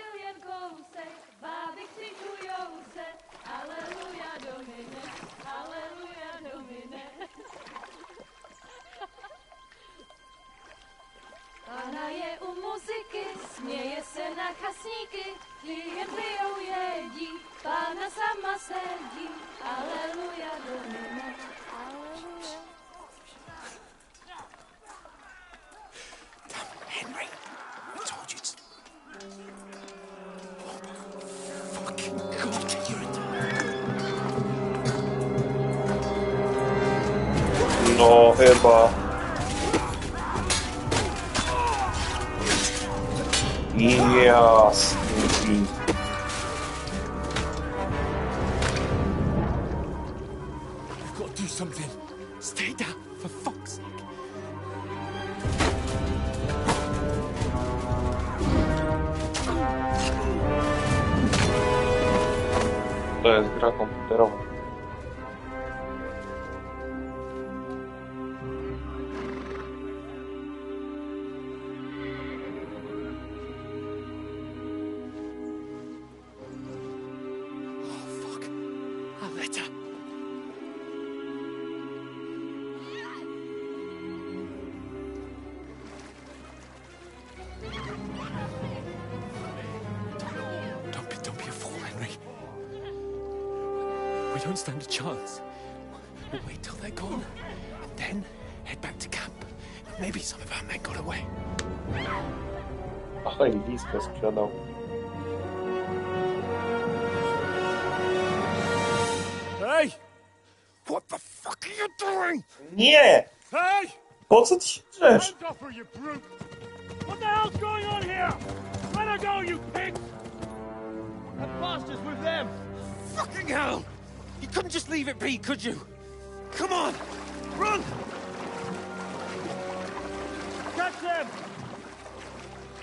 na kasníky, kijem pijou jedí, Pána sama sedí, aleluja, domino, aleluja. Henry, I told you to... Fucking God, you're a... No chyba. Jasny. You've got to do something. Stay down, for fuck's sake. To jest gra komputerowa. Don't be a fool, Henry. We don't stand a chance. We'll wait till they're gone, and then head back to camp. Maybe some of our men got away. Aha, i blisko sprzedał. Hey! What the fuck are you doing? Nie! Hey! Po co ty się drzesz? Hands off her, you brute! What the hell's going on here? Let her go, you pigs! That bastard's with them! Fucking hell! You couldn't just leave it be, could you? Come on! Run! Catch them!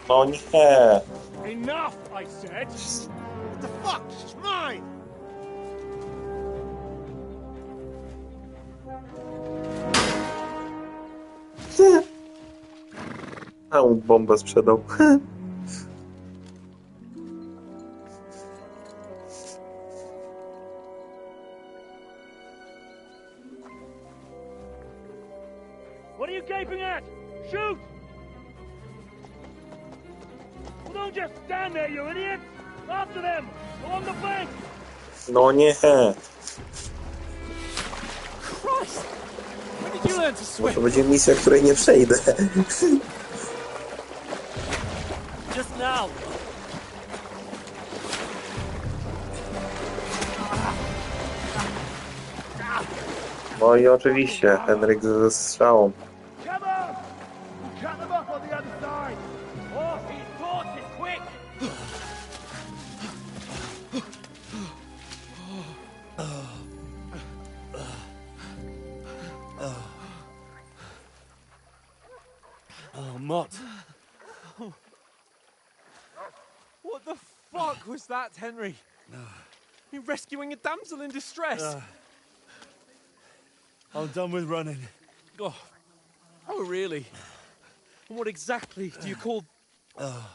No nie. Enough, I said! What the fuck? She's mine! A on bombę sprzedał. What are you gaping at? Shoot! Well, don't just stand there, you idiot! After them! Along the flank! No nie. Christ! When did you learn to swim? To będzie misja, której nie przejdę. Just now! No i oczywiście, Henryk ze strzałą. Come on! We'll cut them off on the other side! Off his torches, quick! Oh, Mott. What the fuck was that, Henry? You're rescuing a damsel in distress. I'm done with running. Oh, really? And what exactly do you call... Oh,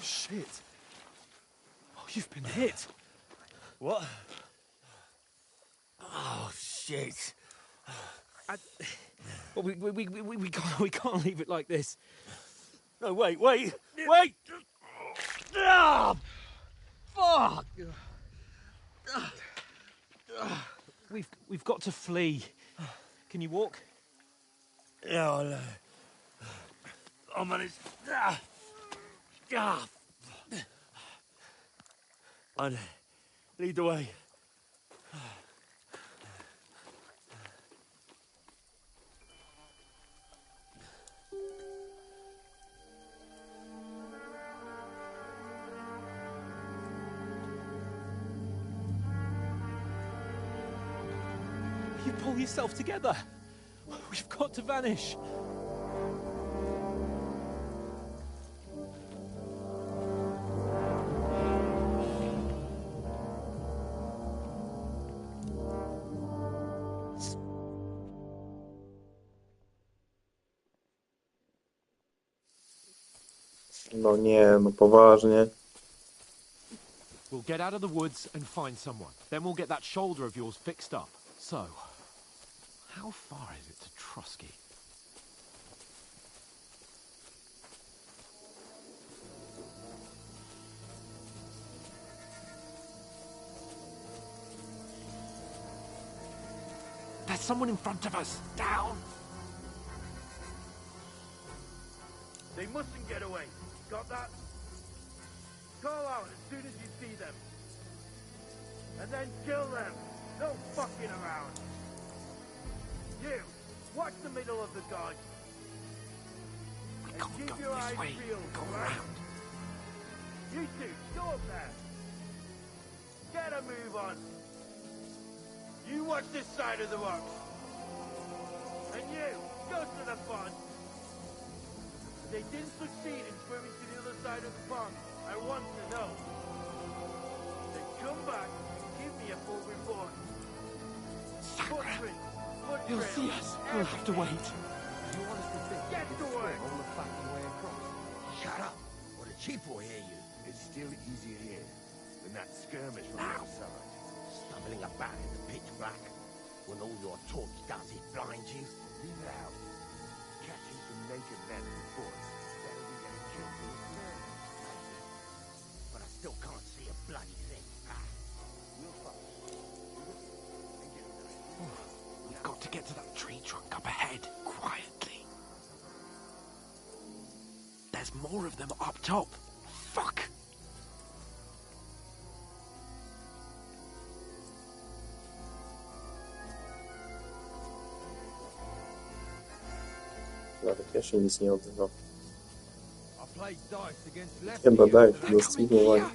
shit. Oh, you've been hit. What? Oh, shit. Well, we can't leave it like this. No, wait! Ah! Fuck! We've got to flee. Can you walk? Yeah, I'll manage. And lead the way. You pull yourself together. We've got to vanish. No nie, no poważnie. We'll get out of the woods and find someone. Then we'll get that shoulder of yours fixed up. So, how far is it to Trusky? someone in front of us. Down. They mustn't get away. Got that? Call out as soon as you see them. And then kill them. No fucking around. You, watch the middle of the dodge. And keep your eyes peeled, right? You two, go up there. Get a move on. You watch this side of the rocks. And you, go to the pond. If they didn't succeed in swimming to the other side of the pond, I want to know. Then come back and give me a full report. Footprint, He'll see us. We'll have to wait. You honestly think get to work. All the back your way across? Shut up, or the chief will hear you. It's still easier here than that skirmish from the other side. Stumbling about in the pitch black, when all your torch does is blind you. Leave it out. Catching some naked men before us. Better than getting killed in the skirmish. But I still can't see a bloody thing. We'll fight. We've got to get to that tree trunk up ahead, quietly. There's more of them up top. Fuck! Nawet ja się nic nie odzywał. I played dice against left. Chyba daj do streamowania.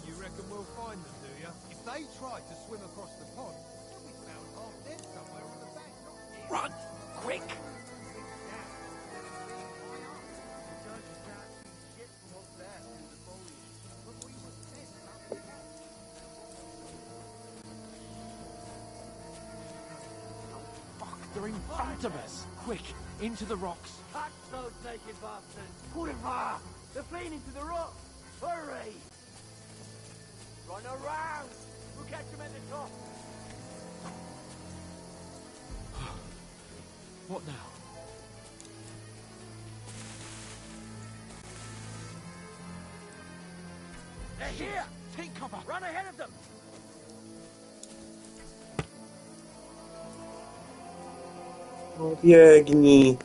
You reckon we'll find them, do you? If they tried to swim across the pond, they'll be found half dead somewhere on the bank. Run! Quick! They're in front of us! Quick! Into the rocks! Catch those naked bastards! Kurwa! They're fleeing into the rocks! Hurry! Run around! We'll catch them at the top! What now? They're here! Take cover! Run ahead of them! No biegnij!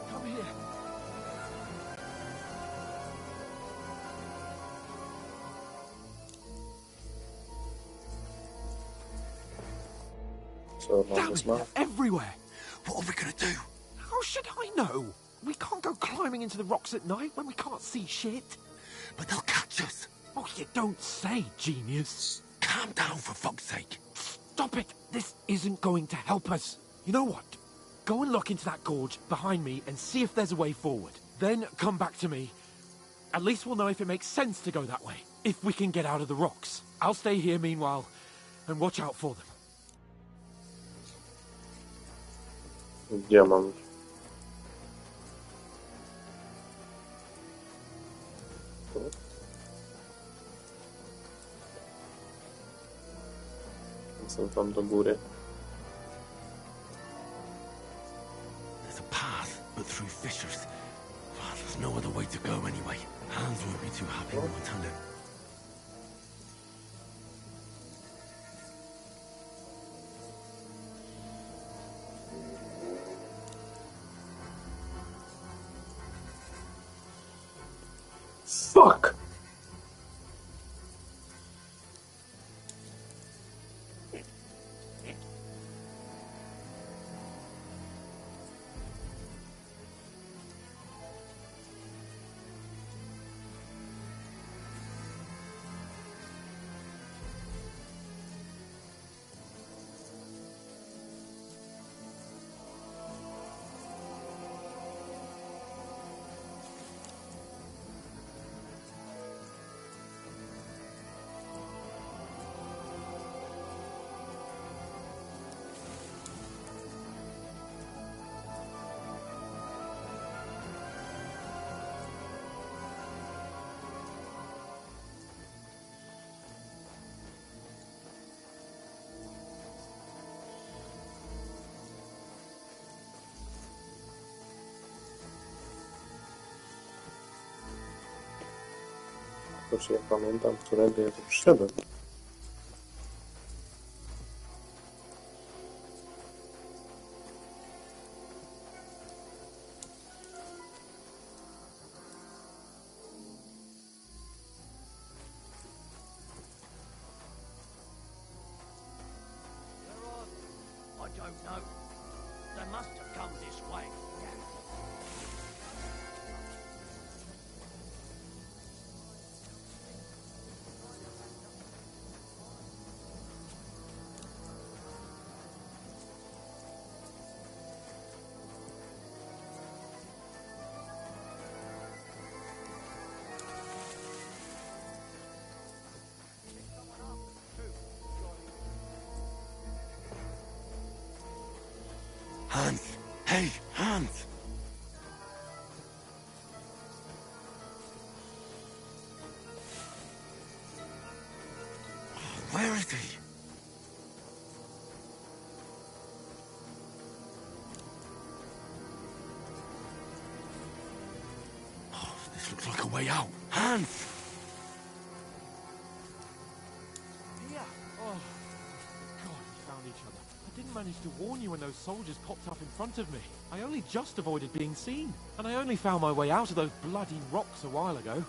Come here! Co mam Damn it! wysłać? They're everywhere! What are we gonna do? How should I know? We can't go climbing into the rocks at night when we can't see shit. But they'll catch us. Oh, you don't say, genius. Calm down, for fuck's sake. Stop it! This isn't going to help us. You know what? Go and look into that gorge behind me and see if there's a way forward. Then come back to me. At least we'll know if it makes sense to go that way. If we can get out of the rocks. I'll stay here meanwhile and watch out for them. Gdzie mam? Tu? Są tam do góry. There's a path, but through fissures. Well, there's no other way to go anyway. Hans won't be too happy when we tell him. Fuck! To czy ja pamiętam, którędy ja tu przyszedłem? I don't know. They must have come this way. Hans! Hey, Hans! Where is he? Oh, this looks like a way out. Hans! Yeah. Oh, God, we found each other. I didn't manage to warn you when those soldiers popped up in front of me. I only just avoided being seen. And I only found my way out of those bloody rocks a while ago.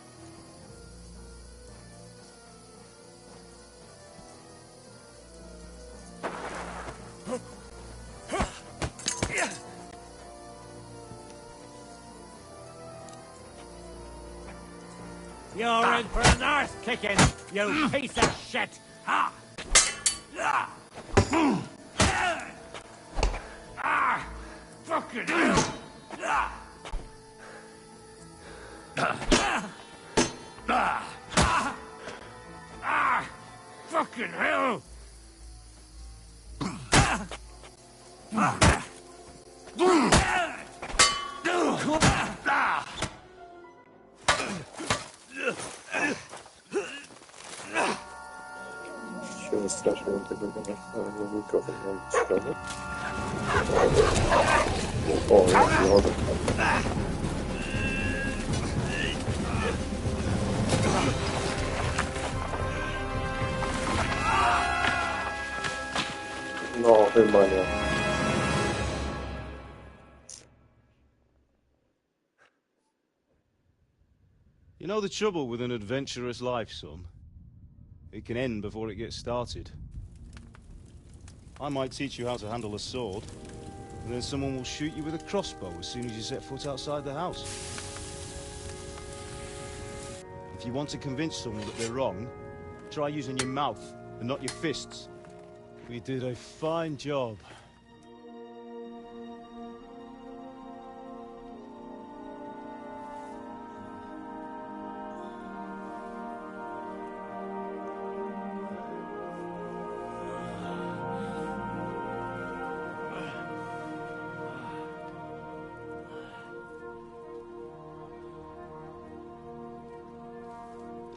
You're in for an arse kicking, you piece of shit! Ah! Fucking hell! Fucking hell! Się wystraszyłem tego wujkowa na stronę. O, jest młody. No, chyba nie. You know the trouble with an adventurous life, son? It can end before it gets started. I might teach you how to handle a sword, and then someone will shoot you with a crossbow as soon as you set foot outside the house. If you want to convince someone that they're wrong, try using your mouth and not your fists. We did a fine job.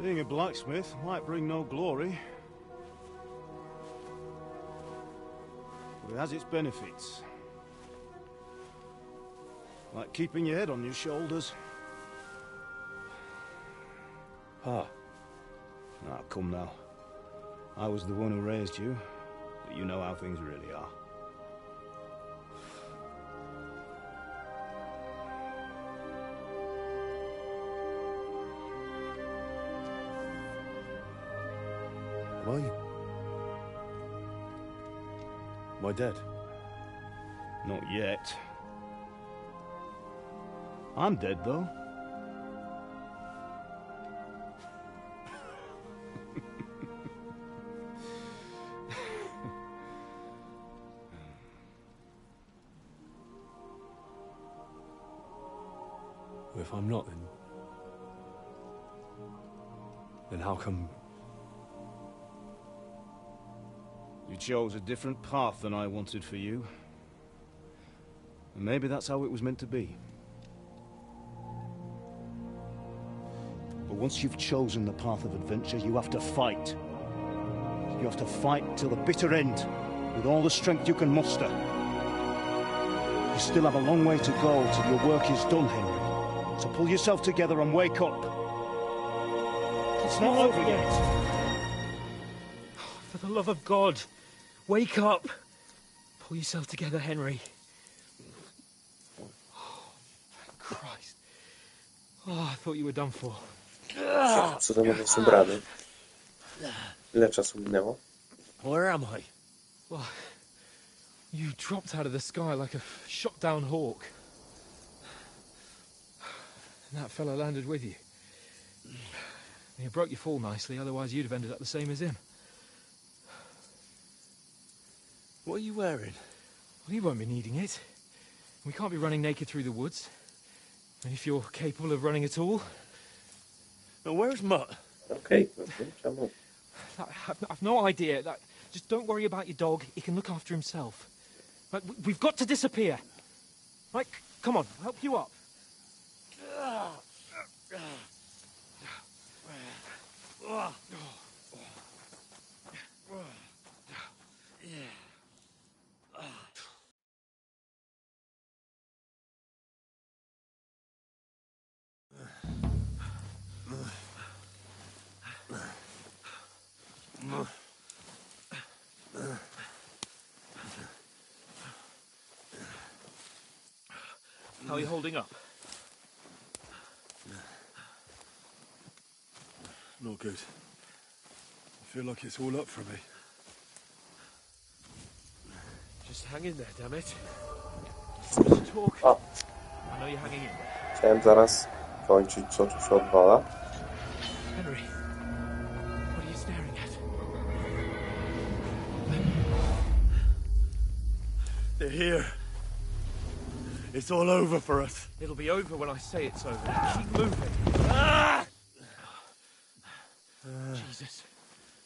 Being a blacksmith might bring no glory, but it has its benefits. Like keeping your head on your shoulders. Ah. Now, come now. I was the one who raised you, but you know how things really are. Am I dead? Not yet. I'm dead, though. If I'm not, then how come... You chose a different path than I wanted for you. And maybe that's how it was meant to be. But once you've chosen the path of adventure, you have to fight. You have to fight till the bitter end, with all the strength you can muster. You still have a long way to go till your work is done, Henry. So pull yourself together and wake up. It's not over yet. For the love of God, wake up. Pull yourself together, Henry. Oh, thank Christ. Oh, I thought you were done for. Cudownie jest ubrany. Ile czasu minęło? Where am I? Well, you dropped out of the sky like a shot-down hawk. And that fella landed with you. You broke your fall nicely, otherwise you'd have ended up the same as him. What are you wearing? Well, you won't be needing it. We can't be running naked through the woods. And if you're capable of running at all... Now, where's Mutt? Okej, czemu? I've no idea. Just don't worry about your dog. He can look after himself. Right, we've got to disappear. Right, come on, I'll help you up. How are you holding up? Not good. I feel like it's all up for me. Just hang in there, damn it. Talk. O, I know you're hanging in there. chciałem zaraz kończyć, co tu się odwala. Henry, what are you staring at? They're here. It's all over for us. It'll be over when I say it's over. Keep moving. Ah! Jesus,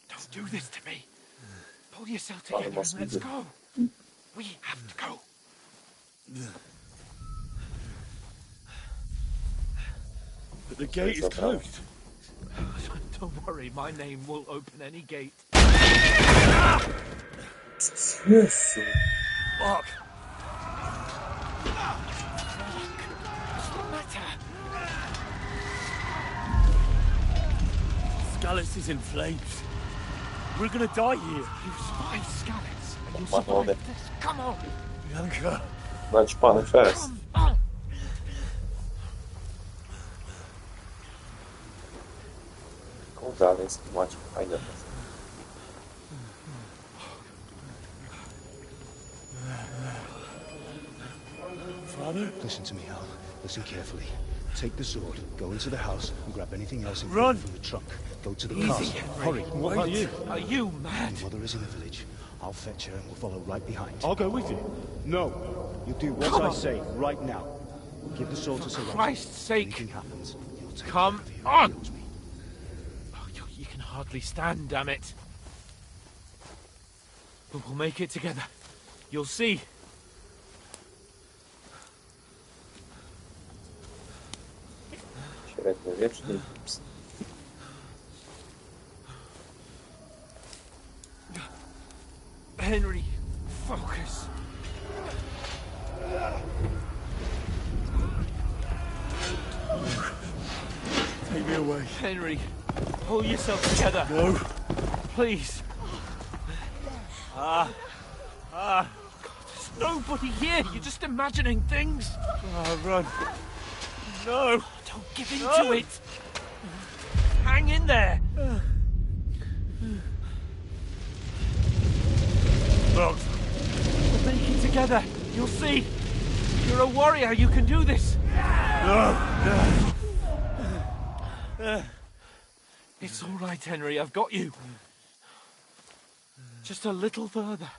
don't do this to me. Pull yourself together and let's go. We have to go. But the gate is closed. Don't worry, my name will open any gate. Jezu. Fuck. Scallis is in flames. We're gonna die here. You survived Scallis, and you'll survive this. Come on! Bianca. Naćpany fest. Kurde, ale jest macie fajne fest. Father? Listen to me, Hal. Listen carefully. Take the sword, go into the house, and grab anything else Run! from the trunk. Go to the Easy, castle. Henry. Hurry. What are you? Are you mad? Your mother is in the village. I'll fetch her and we'll follow right behind. I'll go with you. No. You do what Come I on. say right now. Give the sword to Sir For Roger. Christ's sake! Anything happens, you'll take Come care of you. on! He owes me. Oh, you can hardly stand, damn it. But we'll make it together. You'll see. Średniowieczny gips. Henry, focus. Take me away. Henry, pull yourself together. No. Please. God, there's nobody here. You're just imagining things. Run. No. Don't give in to it. Hang in there. Look. We'll make it together. You'll see. You're a warrior. You can do this. No. It's all right, Henry. I've got you. Just a little further.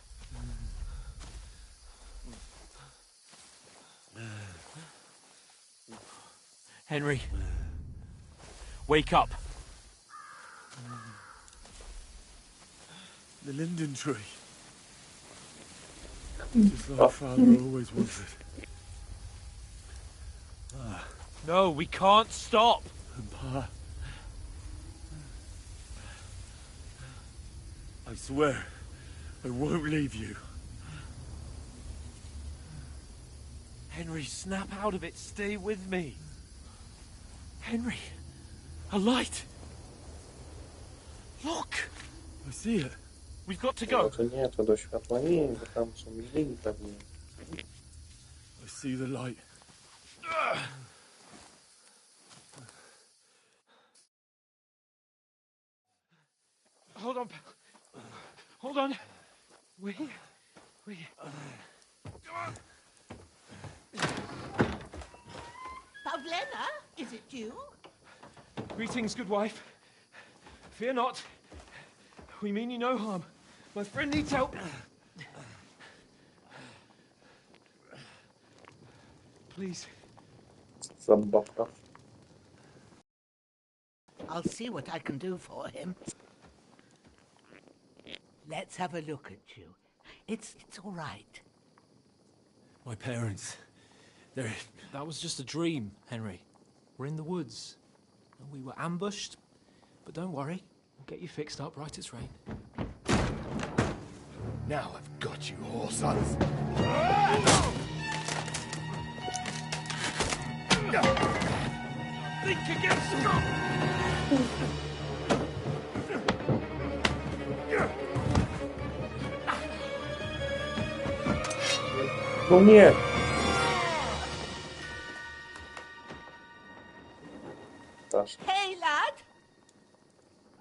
Henry, wake up. The linden tree. Just like Father always wanted. No, we can't stop. Pa. I swear, I won't leave you. Henry, snap out of it. Stay with me. Henry, a light. Look! I see it. We've got to To go. znaczy nie, to do światła nie jest, bo tam są drzwi pewnie. I see the light. Hold on. Hold on. We... Pavlena, is it you? Greetings, good wife. Fear not. We mean you no harm. My friend needs help. Please. Zabawka. I'll see what I can do for him. Let's have a look at you. It's all right. My parents. That was just a dream, Henry. We're in the woods. We were ambushed. But don't worry. We'll get you fixed up right as rain. Now I've got you, whore sons. Think again, Scott! No nie! Ptaszek. Hey, lad!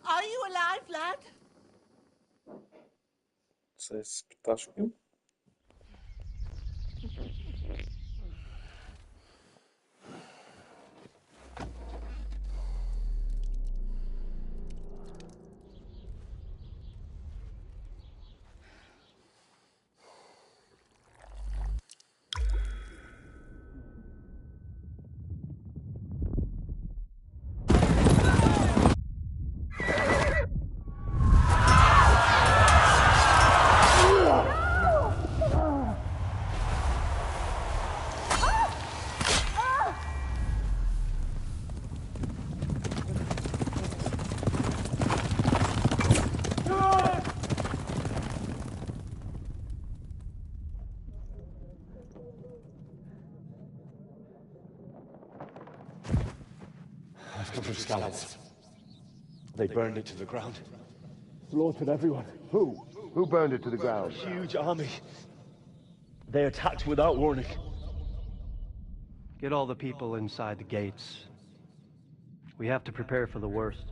Are you alive, lad? Co jest z ptaszkiem? I've come from Scallops. They burned it to the ground. Slaughtered everyone. Who? Who burned it to the ground? Huge army. They attacked without warning. Get all the people inside the gates. We have to prepare for the worst.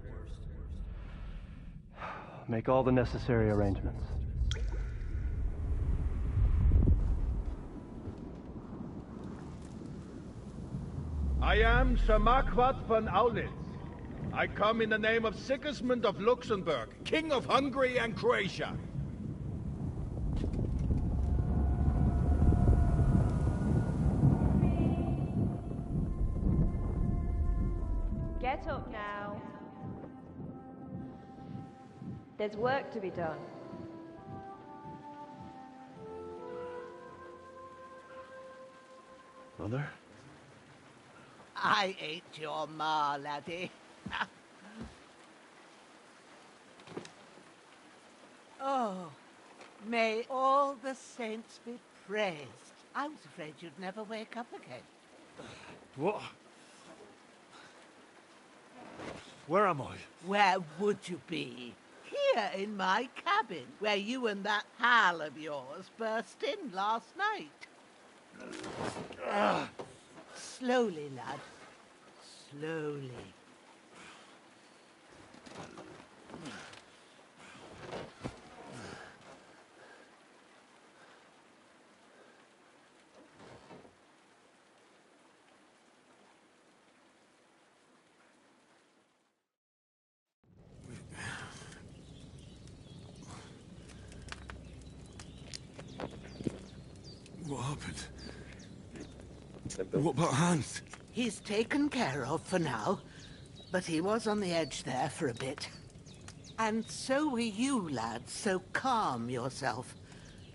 Make all the necessary arrangements. I am Sir Marquardt von Aulitz. I come in the name of Sigismund of Luxembourg, King of Hungary and Croatia. Get up now. There's work to be done. Mother? I ain't your ma, laddie. Oh, may all the saints be praised. I was afraid you'd never wake up again. What? Where am I? Where would you be? Here in my cabin, where you and that pal of yours burst in last night. Slowly, lad. Slowly. What happened? What about Hans? He's taken care of for now, but he was on the edge there for a bit. And so were you, lad, so calm yourself.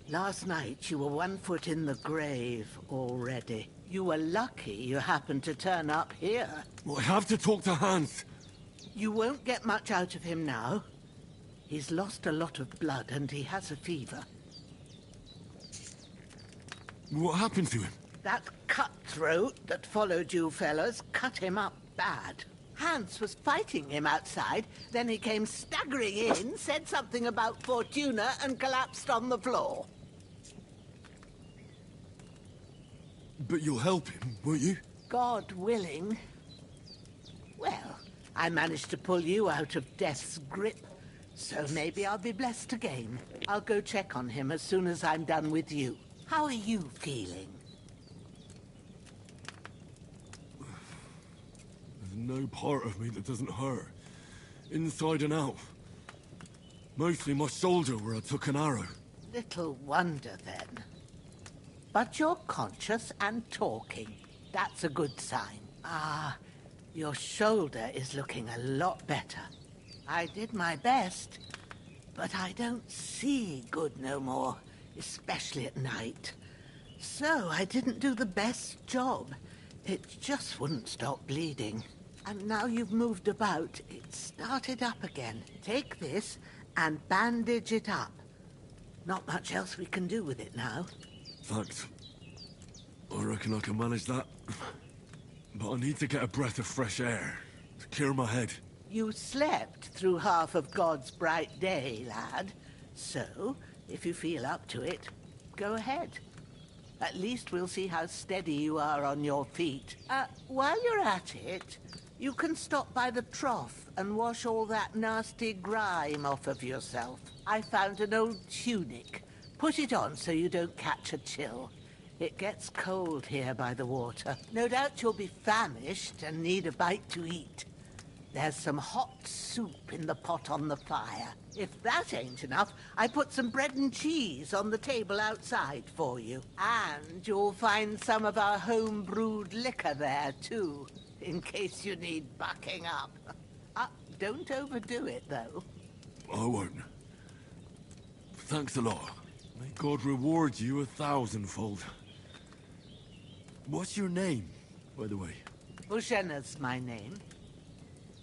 Last night you were 1 foot in the grave already. You were lucky you happened to turn up here. Well, I have to talk to Hans. You won't get much out of him now. He's lost a lot of blood and he has a fever. What happened to him? That cutthroat that followed you fellas cut him up bad. Hans was fighting him outside, then he came staggering in, said something about Fortuna, and collapsed on the floor. But you'll help him, won't you? God willing. Well, I managed to pull you out of death's grip, so maybe I'll be blessed again. I'll go check on him as soon as I'm done with you. How are you feeling? There's no part of me that doesn't hurt. Inside and out. Mostly my shoulder where I took an arrow. Little wonder, then. But you're conscious and talking. That's a good sign. Ah, your shoulder is looking a lot better. I did my best, but I don't see good no more, especially at night. So I didn't do the best job. It just wouldn't stop bleeding. And now you've moved about, it started up again. Take this and bandage it up. Not much else we can do with it now. Thanks. I reckon I can manage that. But I need to get a breath of fresh air to clear my head. You slept through half of God's bright day, lad. So, if you feel up to it, go ahead. At least we'll see how steady you are on your feet. While you're at it, you can stop by the trough and wash all that nasty grime off of yourself. I found an old tunic. Put it on so you don't catch a chill. It gets cold here by the water. No doubt you'll be famished and need a bite to eat. There's some hot soup in the pot on the fire. If that ain't enough, I put some bread and cheese on the table outside for you. And you'll find some of our home-brewed liquor there, too, in case you need bucking up. Don't overdo it, though. I won't. Thanks a lot. May God reward you 1,000-fold. What's your name, by the way? Bushenna's my name.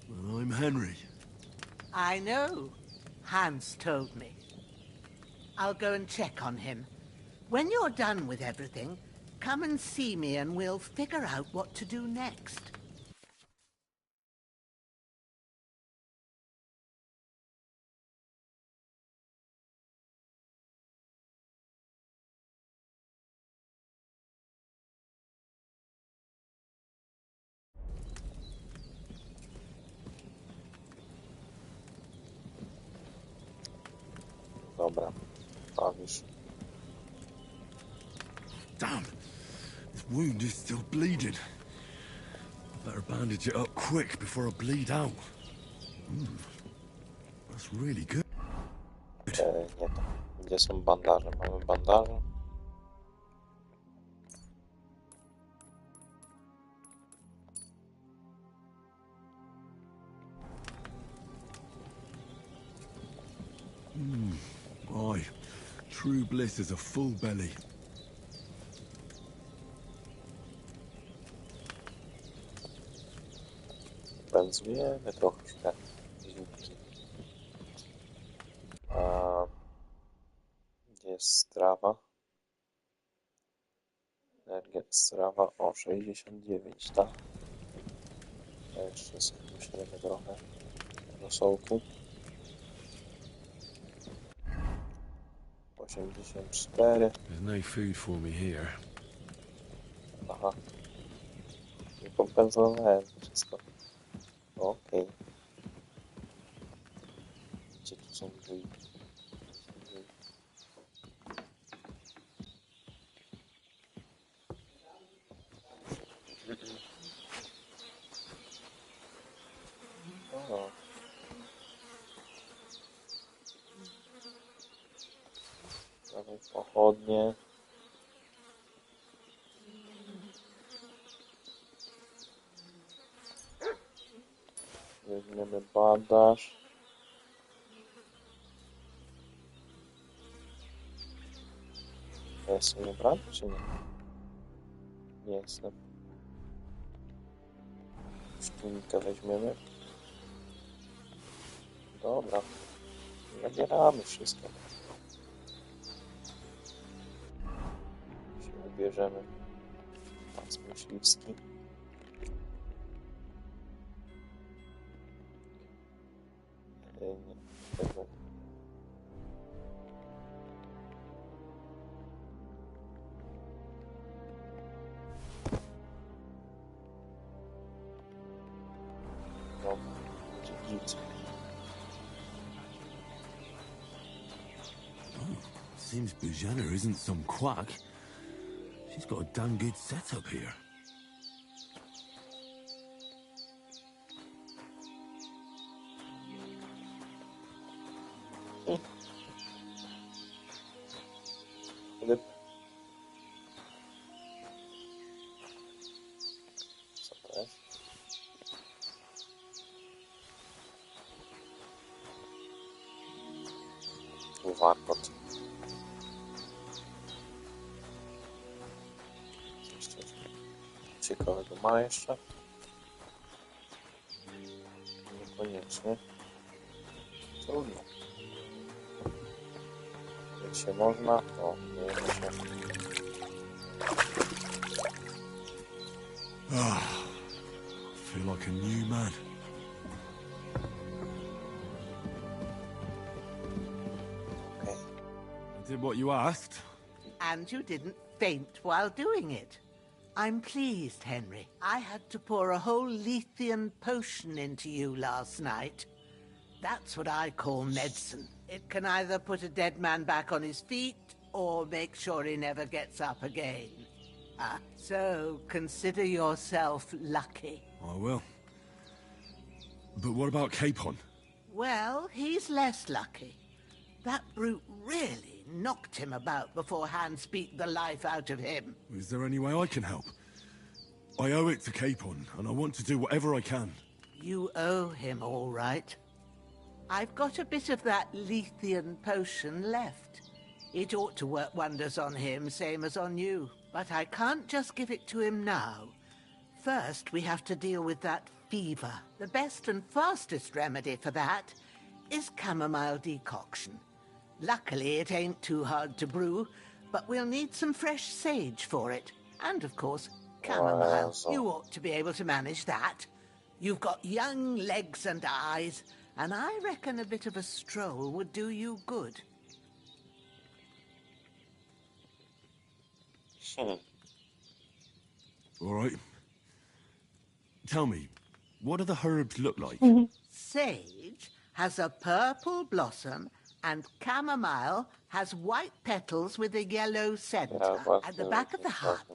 Well, I'm Henry. I know. Hans told me. I'll go and check on him. When you're done with everything, come and see me and we'll figure out what to do next. Dobra, bawisz. Damn! This wound is still bleeding. I better bandage it up quick before I bleed out. That's really good. Nie to. Gdzie są bandaże? Mamy bandaże? Aye. True bliss is a full belly. Węzujemy troszkę zupki. Gdzie jest strawa? Energia, strawa o 69, tak? Jeszcze skrócimy trochę rosołku. 84. There's no food for me here. Aha. Nie kompensowałem wszystko. Okej. Gdzie tu są drzwi? O. Dawaj pochodnie. Weźmiemy bandaż. Ja jestem ubrany, czy nie? Nie jestem. Szpilkę weźmiemy. Dobra. Zabieramy wszystko. Się ubierzemy. Pas myśliwski. Nie, tego. Dobra, będzie git. Seems Bujana isn't some quack. She's got a damn good setup here. Filip. Co to jest? Warkot. Coś ciekawego ma jeszcze? Niekoniecznie. Trudno. Jak się można, to nie się. I feel like a new man. Okay. I did what you asked. And you didn't faint while doing it. I'm pleased, Henry. I had to pour a whole Lethean potion into you last night. That's what I call medicine. It can either put a dead man back on his feet, or make sure he never gets up again. So consider yourself lucky. I will. But what about Capon? Well, he's less lucky. That brute really knocked him about before Hans beat the life out of him. Is there any way I can help? I owe it to Capon, and I want to do whatever I can. You owe him, all right. I've got a bit of that Lethean potion left. It ought to work wonders on him, same as on you. But I can't just give it to him now. First, we have to deal with that fever. The best and fastest remedy for that is chamomile decoction. Luckily, it ain't too hard to brew, but we'll need some fresh sage for it. And, of course, chamomile. You ought to be able to manage that. You've got young legs and eyes, and I reckon a bit of a stroll would do you good. All right. Tell me, what do the herbs look like? Sage has a purple blossom, and chamomile has white petals with a yellow center. At the back of the hut,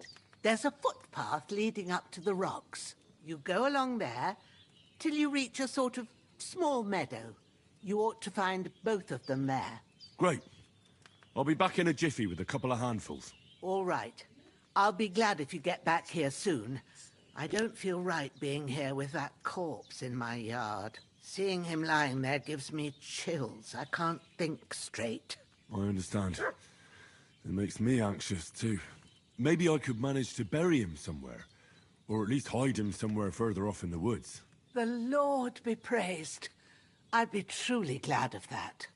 there's a footpath leading up to the rocks. You go along there till you reach a sort of small meadow. You ought to find both of them there. Great. I'll be back in a jiffy with a couple of handfuls. All right. I'll be glad if you get back here soon. I don't feel right being here with that corpse in my yard. Seeing him lying there gives me chills. I can't think straight. I understand. It makes me anxious, too. Maybe I could manage to bury him somewhere. Or at least hide him somewhere further off in the woods. The Lord be praised. I'd be truly glad of that.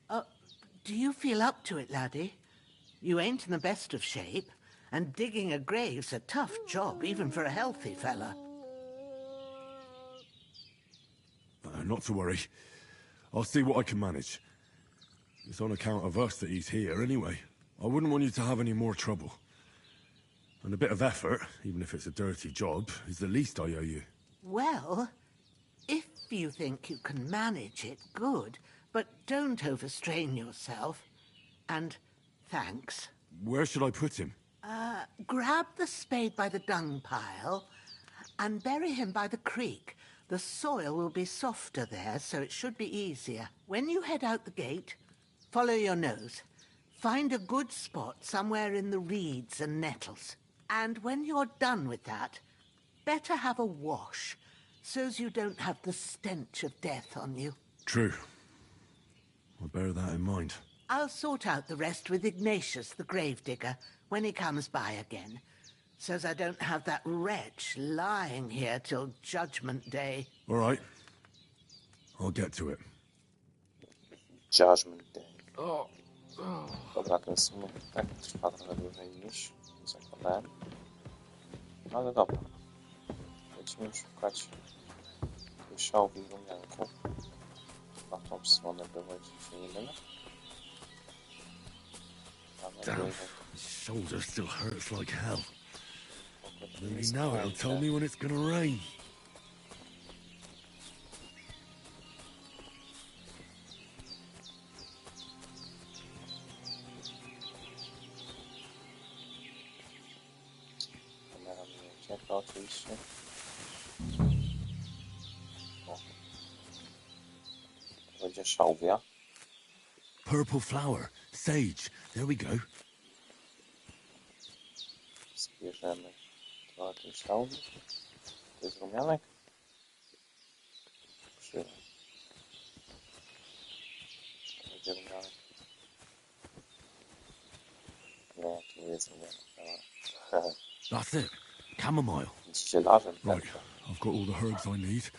Do you feel up to it, laddie? You ain't in the best of shape, and digging a grave's a tough job, even for a healthy fella. Not to worry. I'll see what I can manage. It's on account of us that he's here, anyway. I wouldn't want you to have any more trouble. And a bit of effort, even if it's a dirty job, is the least I owe you. Well, if you think you can manage it, good. But don't overstrain yourself. And thanks. Where should I put him? Grab the spade by the dung pile and bury him by the creek. The soil will be softer there, so it should be easier. When you head out the gate, follow your nose. Find a good spot somewhere in the reeds and nettles. And when you're done with that, better have a wash, so's you don't have the stench of death on you. True. I'll bear that in mind. I'll sort out the rest with Ignatius, the gravedigger, when he comes by again, so's I don't have that wretch lying here till Judgment Day. All right. I'll get to it. Judgment Day. Dobra, ten sumie tak trwa trochę dłużej niż zakładałem. Ale dobra. Lecimy szukać pyszowi rumianków. Na tą stronę było, jeśli się nie mylę. Damn, his shoulder still hurts like hell. Maybe now it'll tell me when it's gonna rain. Kamera mnie ucieka oczywiście. O. Będzie szałwia. Purple flower, sage. There we go. Zbierzemy trochę tej szałwi. To jest rumianek? Przyjął. Będzie rumianek. Nie, to nie jest rumianek. That's it. Chamomile. Zdzielarzem. Right, I've got all the herbs I need.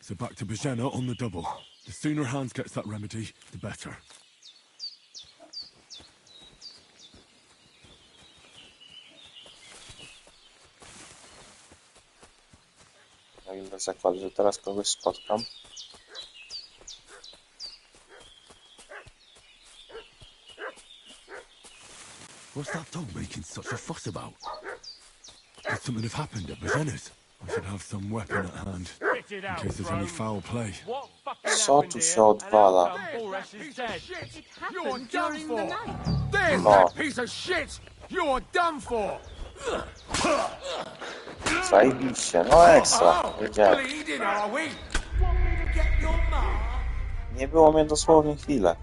So back to Bajena on the double. The sooner Hans gets that remedy, the better. Na ile zakład, że teraz kogoś spotkam. What's that dog making such a fuss about? Could something have happened at Bajena's? I should have some weapon at hand, in case there's any foul play. Co tu się odwala? You're done for. There's that piece of shit. You're done for. Zajebiście, no ekstra. Wiedziałem. Bleeding, are we? Nie było mnie dosłownie chwilę.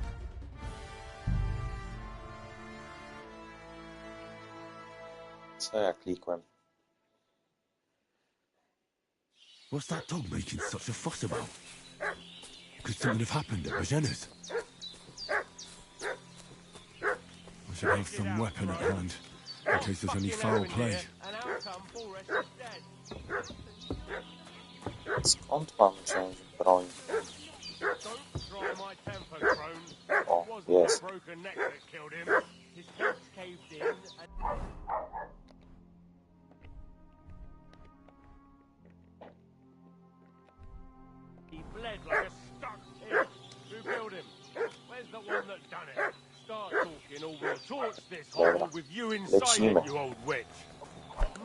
Co ja klikłem? What's that dog making such a fuss about? Could something have happened at Bajena's? I should have some weapon at hand, in case there's any foul play. Skąd mam wziąć broń? O, jest. He bled like a stuck pig. Who killed him? Where's the one that done it? Start talking or we'll torch this hole with you inside it, you old witch.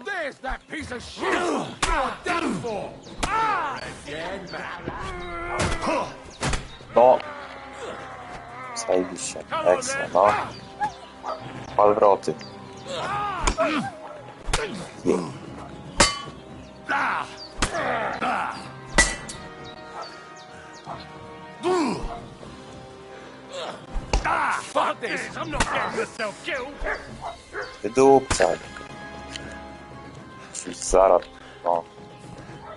There's that piece of shit! You're done for! Ah! Dead man. No. Zajebiście. Ekstra, no. Palwroty. Fuck this! I'm not getting myself killed! Wydupcaj. Czyli zaraz. No.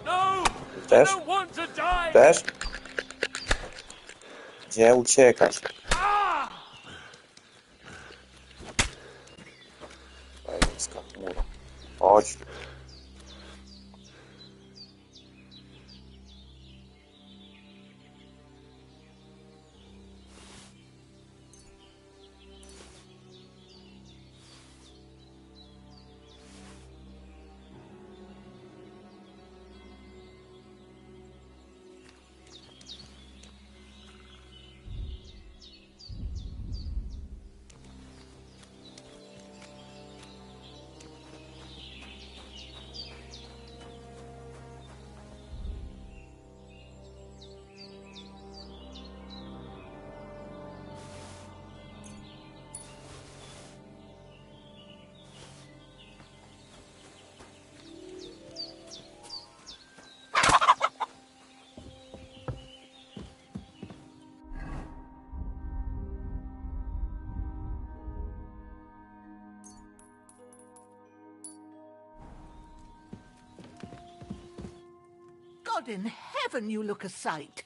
No! Też? I don't want to die! Też? Gdzie uciekać? Zajebista chmura. Chodź. God in heaven, you look a sight.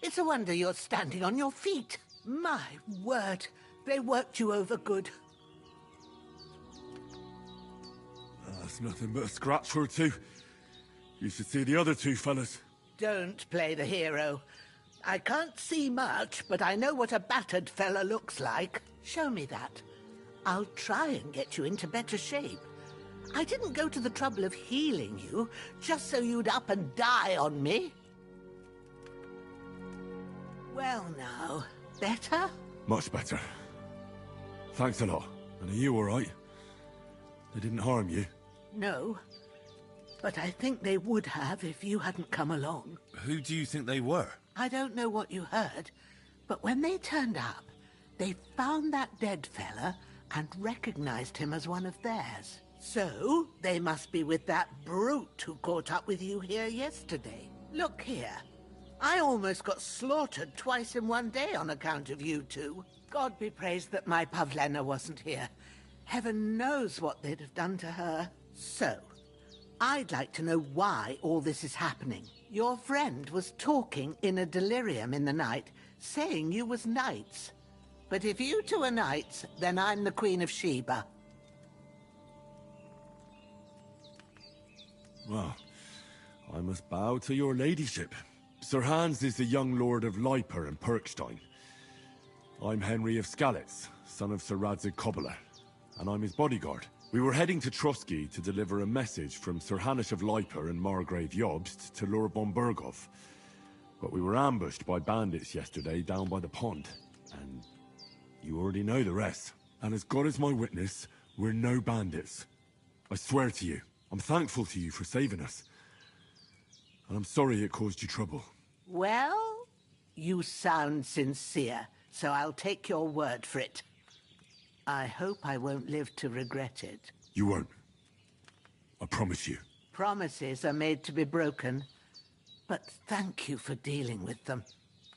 It's a wonder you're standing on your feet. My word, they worked you over good. That's nothing but a scratch or two. You should see the other two fellas. Don't play the hero. I can't see much, but I know what a battered fella looks like. Show me that. I'll try and get you into better shape. I didn't go to the trouble of healing you, just so you'd up and die on me. Well now, Better? Much better. Thanks a lot. And are you all right? They didn't harm you? No. But I think they would have if you hadn't come along. Who do you think they were? I don't know what you heard, but when they turned up, they found that dead fella and recognized him as one of theirs. So, they must be with that brute who caught up with you here yesterday. Look here. I almost got slaughtered twice in one day on account of you two. God be praised that my Pavlena wasn't here. Heaven knows what they'd have done to her. So, I'd like to know why all this is happening. Your friend was talking in a delirium in the night, saying you was knights. But if you two are knights, then I'm the Queen of Sheba. Well, I must bow to your ladyship. Sir Hans is the young lord of Leiper and Perkstein. I'm Henry of Skalitz, son of Sir Radzig Kobyla, and I'm his bodyguard. We were heading to Trotsky to deliver a message from Sir Hanush of Leiper and Margrave Jobst to Lord von Berghoff. But we were ambushed by bandits yesterday down by the pond, and you already know the rest. And as God is my witness, we're no bandits. I swear to you. I'm thankful to you for saving us. And I'm sorry it caused you trouble. Well, you sound sincere, so I'll take your word for it. I hope I won't live to regret it. You won't. I promise you. Promises are made to be broken, but thank you for dealing with them.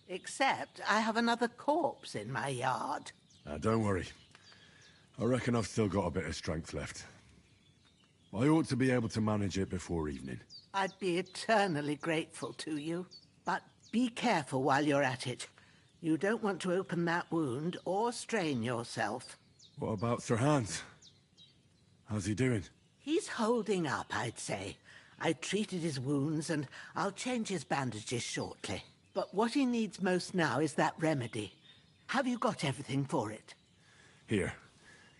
Except I have another corpse in my yard. Don't worry. I reckon I've still got a bit of strength left. I ought to be able to manage it before evening. I'd be eternally grateful to you. But be careful while you're at it. You don't want to open that wound or strain yourself. What about Sir Hans? How's he doing? He's holding up, I'd say. I treated his wounds and I'll change his bandages shortly. But what he needs most now is that remedy. Have you got everything for it? Here.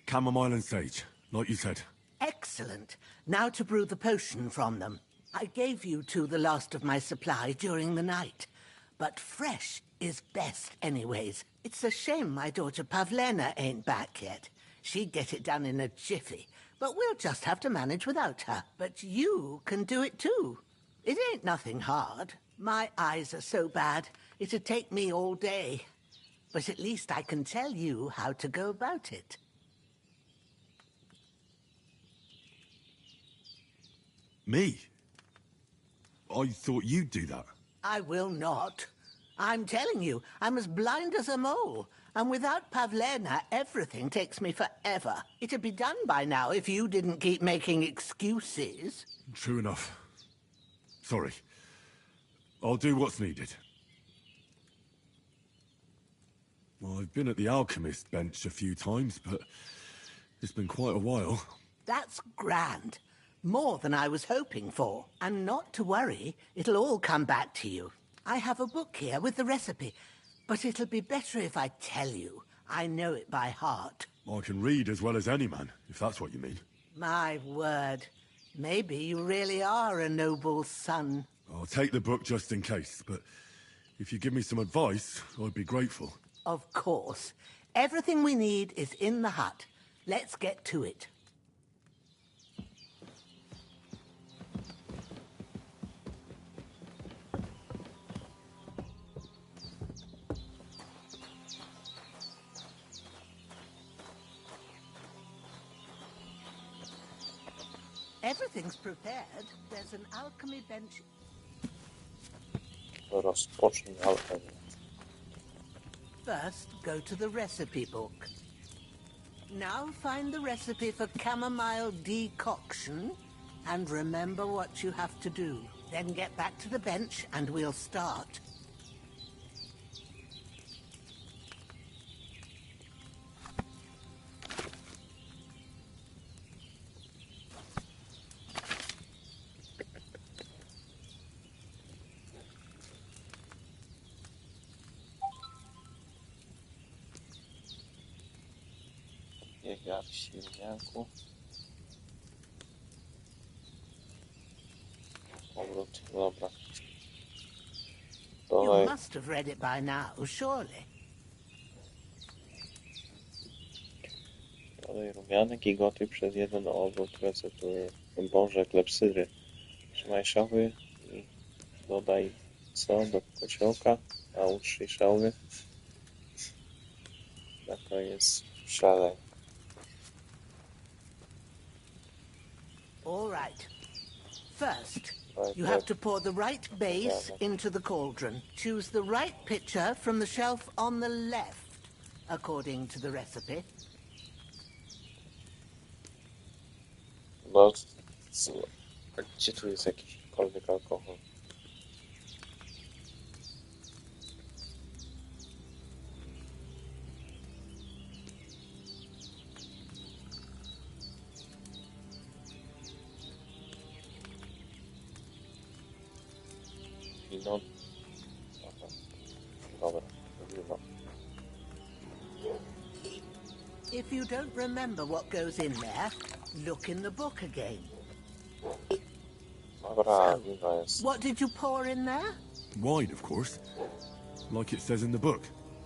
Chamomile and sage, like you said. Excellent. Now to brew the potion from them. I gave you two the last of my supply during the night. But fresh is best anyways. It's a shame my daughter Pavlena ain't back yet. She'd get it done in a jiffy. But we'll just have to manage without her. But you can do it too. It ain't nothing hard. My eyes are so bad, it'd take me all day. But at least I can tell you how to go about it. Me? I thought you'd do that. I will not. I'm telling you, I'm as blind as a mole. And without Pavlena, everything takes me forever. It'd be done by now if you didn't keep making excuses. True enough. Sorry. I'll do what's needed. Well, I've been at the alchemist bench a few times, but it's been quite a while. That's grand. More than I was hoping for. And not to worry, it'll all come back to you. I have a book here with the recipe, but it'll be better if I tell you. I know it by heart. I can read as well as any man, if that's what you mean. My word. Maybe you really are a noble son. I'll take the book just in case, but if you give me some advice, I'd be grateful. Of course. Everything we need is in the hut. Let's get to it. Everything's prepared. There's an alchemy bench. Rozpocznij alchemię. First, go to the recipe book. Now find the recipe for chamomile decoction and remember what you have to do. Then get back to the bench and we'll start. Biega w silniaku. Powrót, dobra. You Dolej. must have read it by now, surely. Dodaj rumianek i gotuj przez jeden obrót receptury. Boże, klepsydry. Trzymaj szały i dodaj co do kociołka, a utrzyj szały. Na koniec przelej. All right. First, you have to pour the right base into the cauldron. Choose the right pitcher from the shelf on the left, according to the recipe. No, a gdzie tu jest jakikolwiek alkohol? Wino. Aha. Dobra, wino. If you don't remember what goes in there, look in the book again. Dobra, wino jest. What did you pour in there? Wine, of course. Like it says in the book.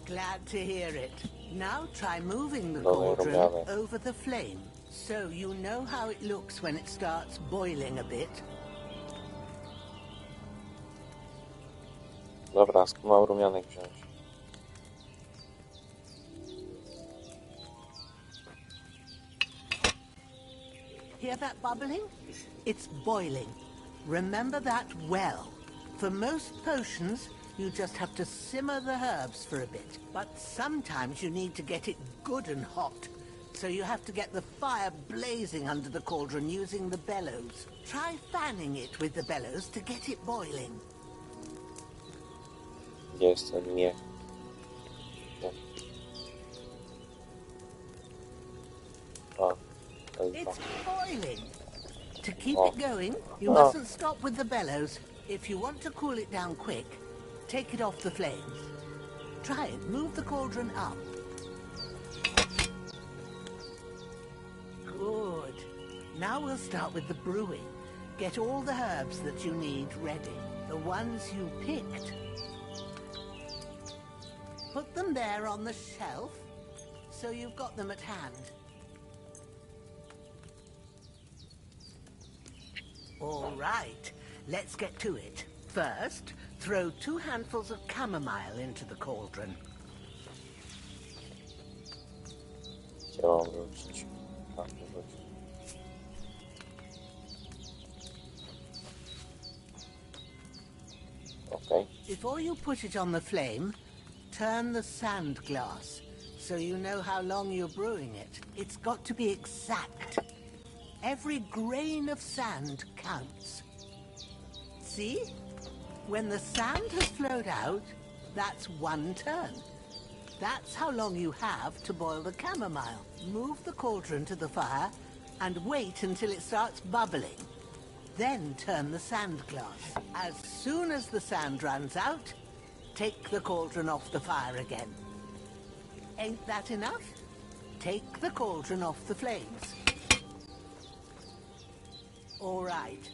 Glad to hear it. Now try moving the Dodaj cauldron rumianek. over the flame, so you know how it looks when it starts boiling a bit. Dobra, skąd mam rumianek wziąć? Hear that bubbling? It's boiling. Remember that well. For most potions, you just have to simmer the herbs for a bit. But sometimes you need to get it good and hot. So you have to get the fire blazing under the cauldron using the bellows. Try fanning it with the bellows to get it boiling. Gdzie jest ten miech? It's boiling. To keep it going, you mustn't stop with the bellows. If you want to cool it down quick, take it off the flames. Try it. Move the cauldron up. Good. Now we'll start with the brewing. Get all the herbs that you need ready. The ones you picked. Put them there on the shelf, so you've got them at hand. All right, let's get to it. First, throw 2 handfuls of chamomile into the cauldron. Gdzie mam wrócić? Tam wrócić. Okay. Before you put it on the flame, turn the sand glass, so you know how long you're brewing it. It's got to be exact. Every grain of sand counts. See? When the sand has flowed out, that's 1 turn. That's how long you have to boil the chamomile. Move the cauldron to the fire and wait until it starts bubbling. Then turn the sand glass. As soon as the sand runs out, take the cauldron off the fire again. Ain't that enough? Take the cauldron off the flames. All right.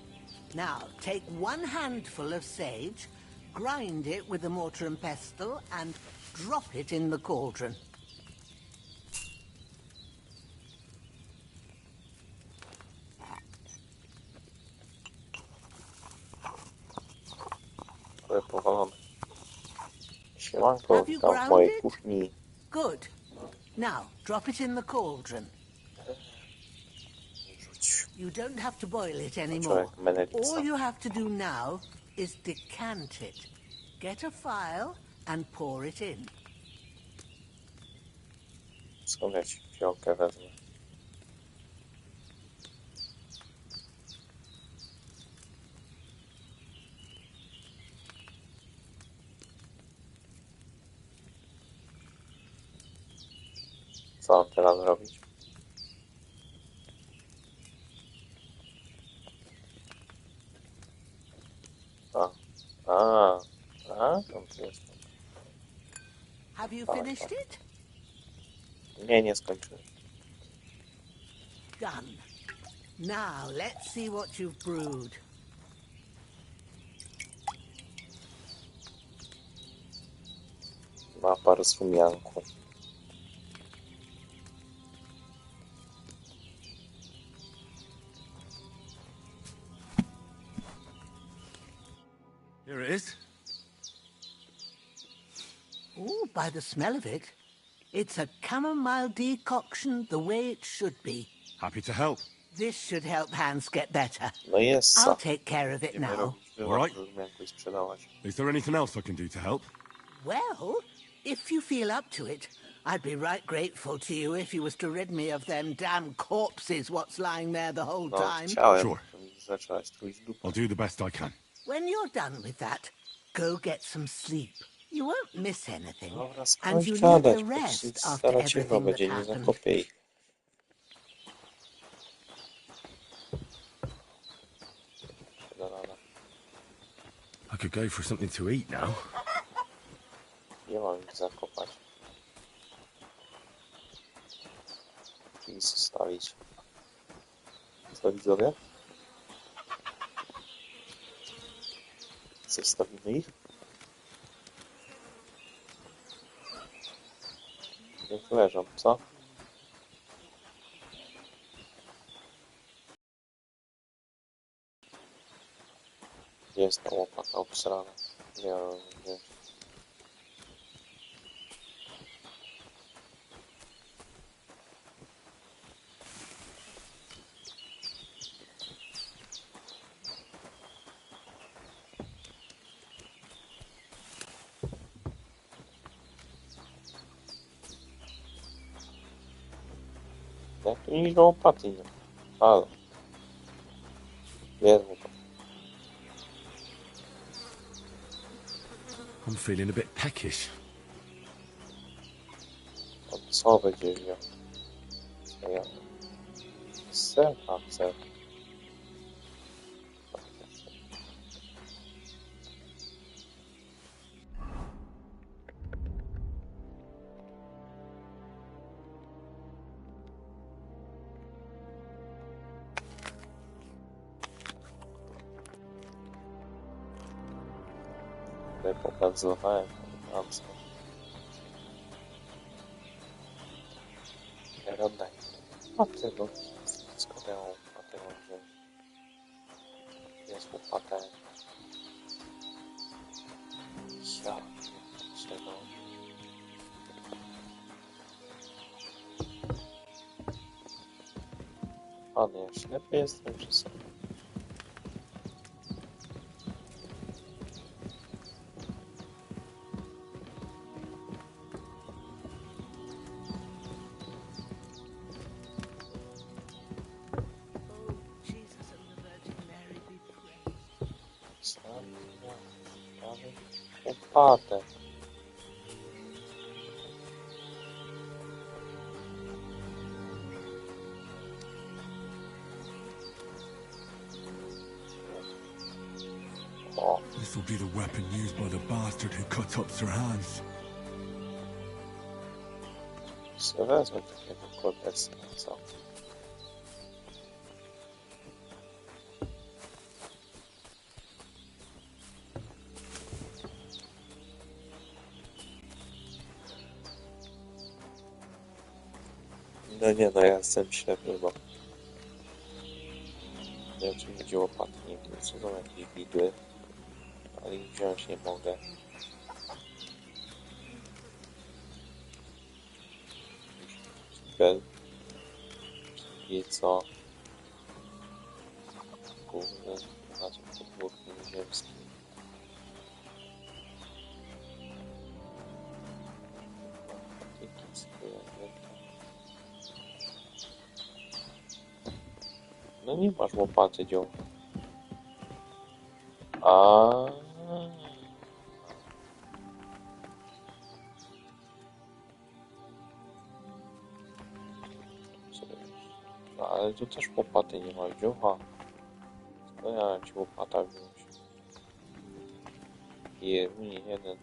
Now, take 1 handful of sage, grind it with a mortar and pestle, and drop it in the cauldron. Ale powalone. Siemanko, Have you witam w ground mojej it? kuchni. Good. Now, drop it in the cauldron. You don't have to boil it anymore. All you have to do now is decant it. Get a phial and pour it in. Skąd ja ci fiołkę wezmę? Co mam teraz robić? Tam tu jest. Have you finished it? Nie skończyłem. Done. Now, let's see what you've brewed. Napar z rumianku. it is. Oh, by the smell of it, it's a chamomile decoction the way it should be. Happy to help. This should help Hans get better. No jest I'll sa. take care of it Będziemy now. robić wywar, żeby jakoś sprzedawać. Is there anything else I can do to help? Well, if you feel up to it, I'd be right grateful to you if you was to rid me of them damn corpses what's lying there the whole No, time. chciałem, Sure. żeby zaczęłaś trójść dupę. I'll do the best I can. When you're done with that, go get some sleep. You won't miss anything. Dobra, And skończ you need gadać, to bo rest ci after stara cicho everything that będzie, nie happened. zakopię ich. I could go for something to eat now. Nie mam ich zakopać. Czyli zostawić. Co widzowie? Zostawimy ich? Niech leżą, co? Jest ta łopata obsrana. Miałem gdzieś. Jak tu nic łopaty nie ma? Halo. Jest łopata. I'm feeling a bit peckish. Co będzie wziął? Co ja? Ser? A, ser. Tutaj pokazywałem elegancko. Nie oddaj. A tego. Skąd ja mam tego wziąć? Jest łopatę. Ja. Czego? Pan, ja ślepy jestem czy co? Łopatę. O, This will be the weapon used by the bastard who cut up Sir Hans. sobie wezmę takiego kodeksa, co? No nie, no ja jestem ślepy, bo nie wiem, czy mi chodzi o łopaty, nie wiem, co są jakieś widły, ale ich wziąć nie mogę. Bel. I co? Kurde, na tym podwórku ziemskim. No nie masz łopaty, dzią. A. No ale tu też łopaty nie ma, dziucha. No ja ci łopata wziąć. Nie, jeden.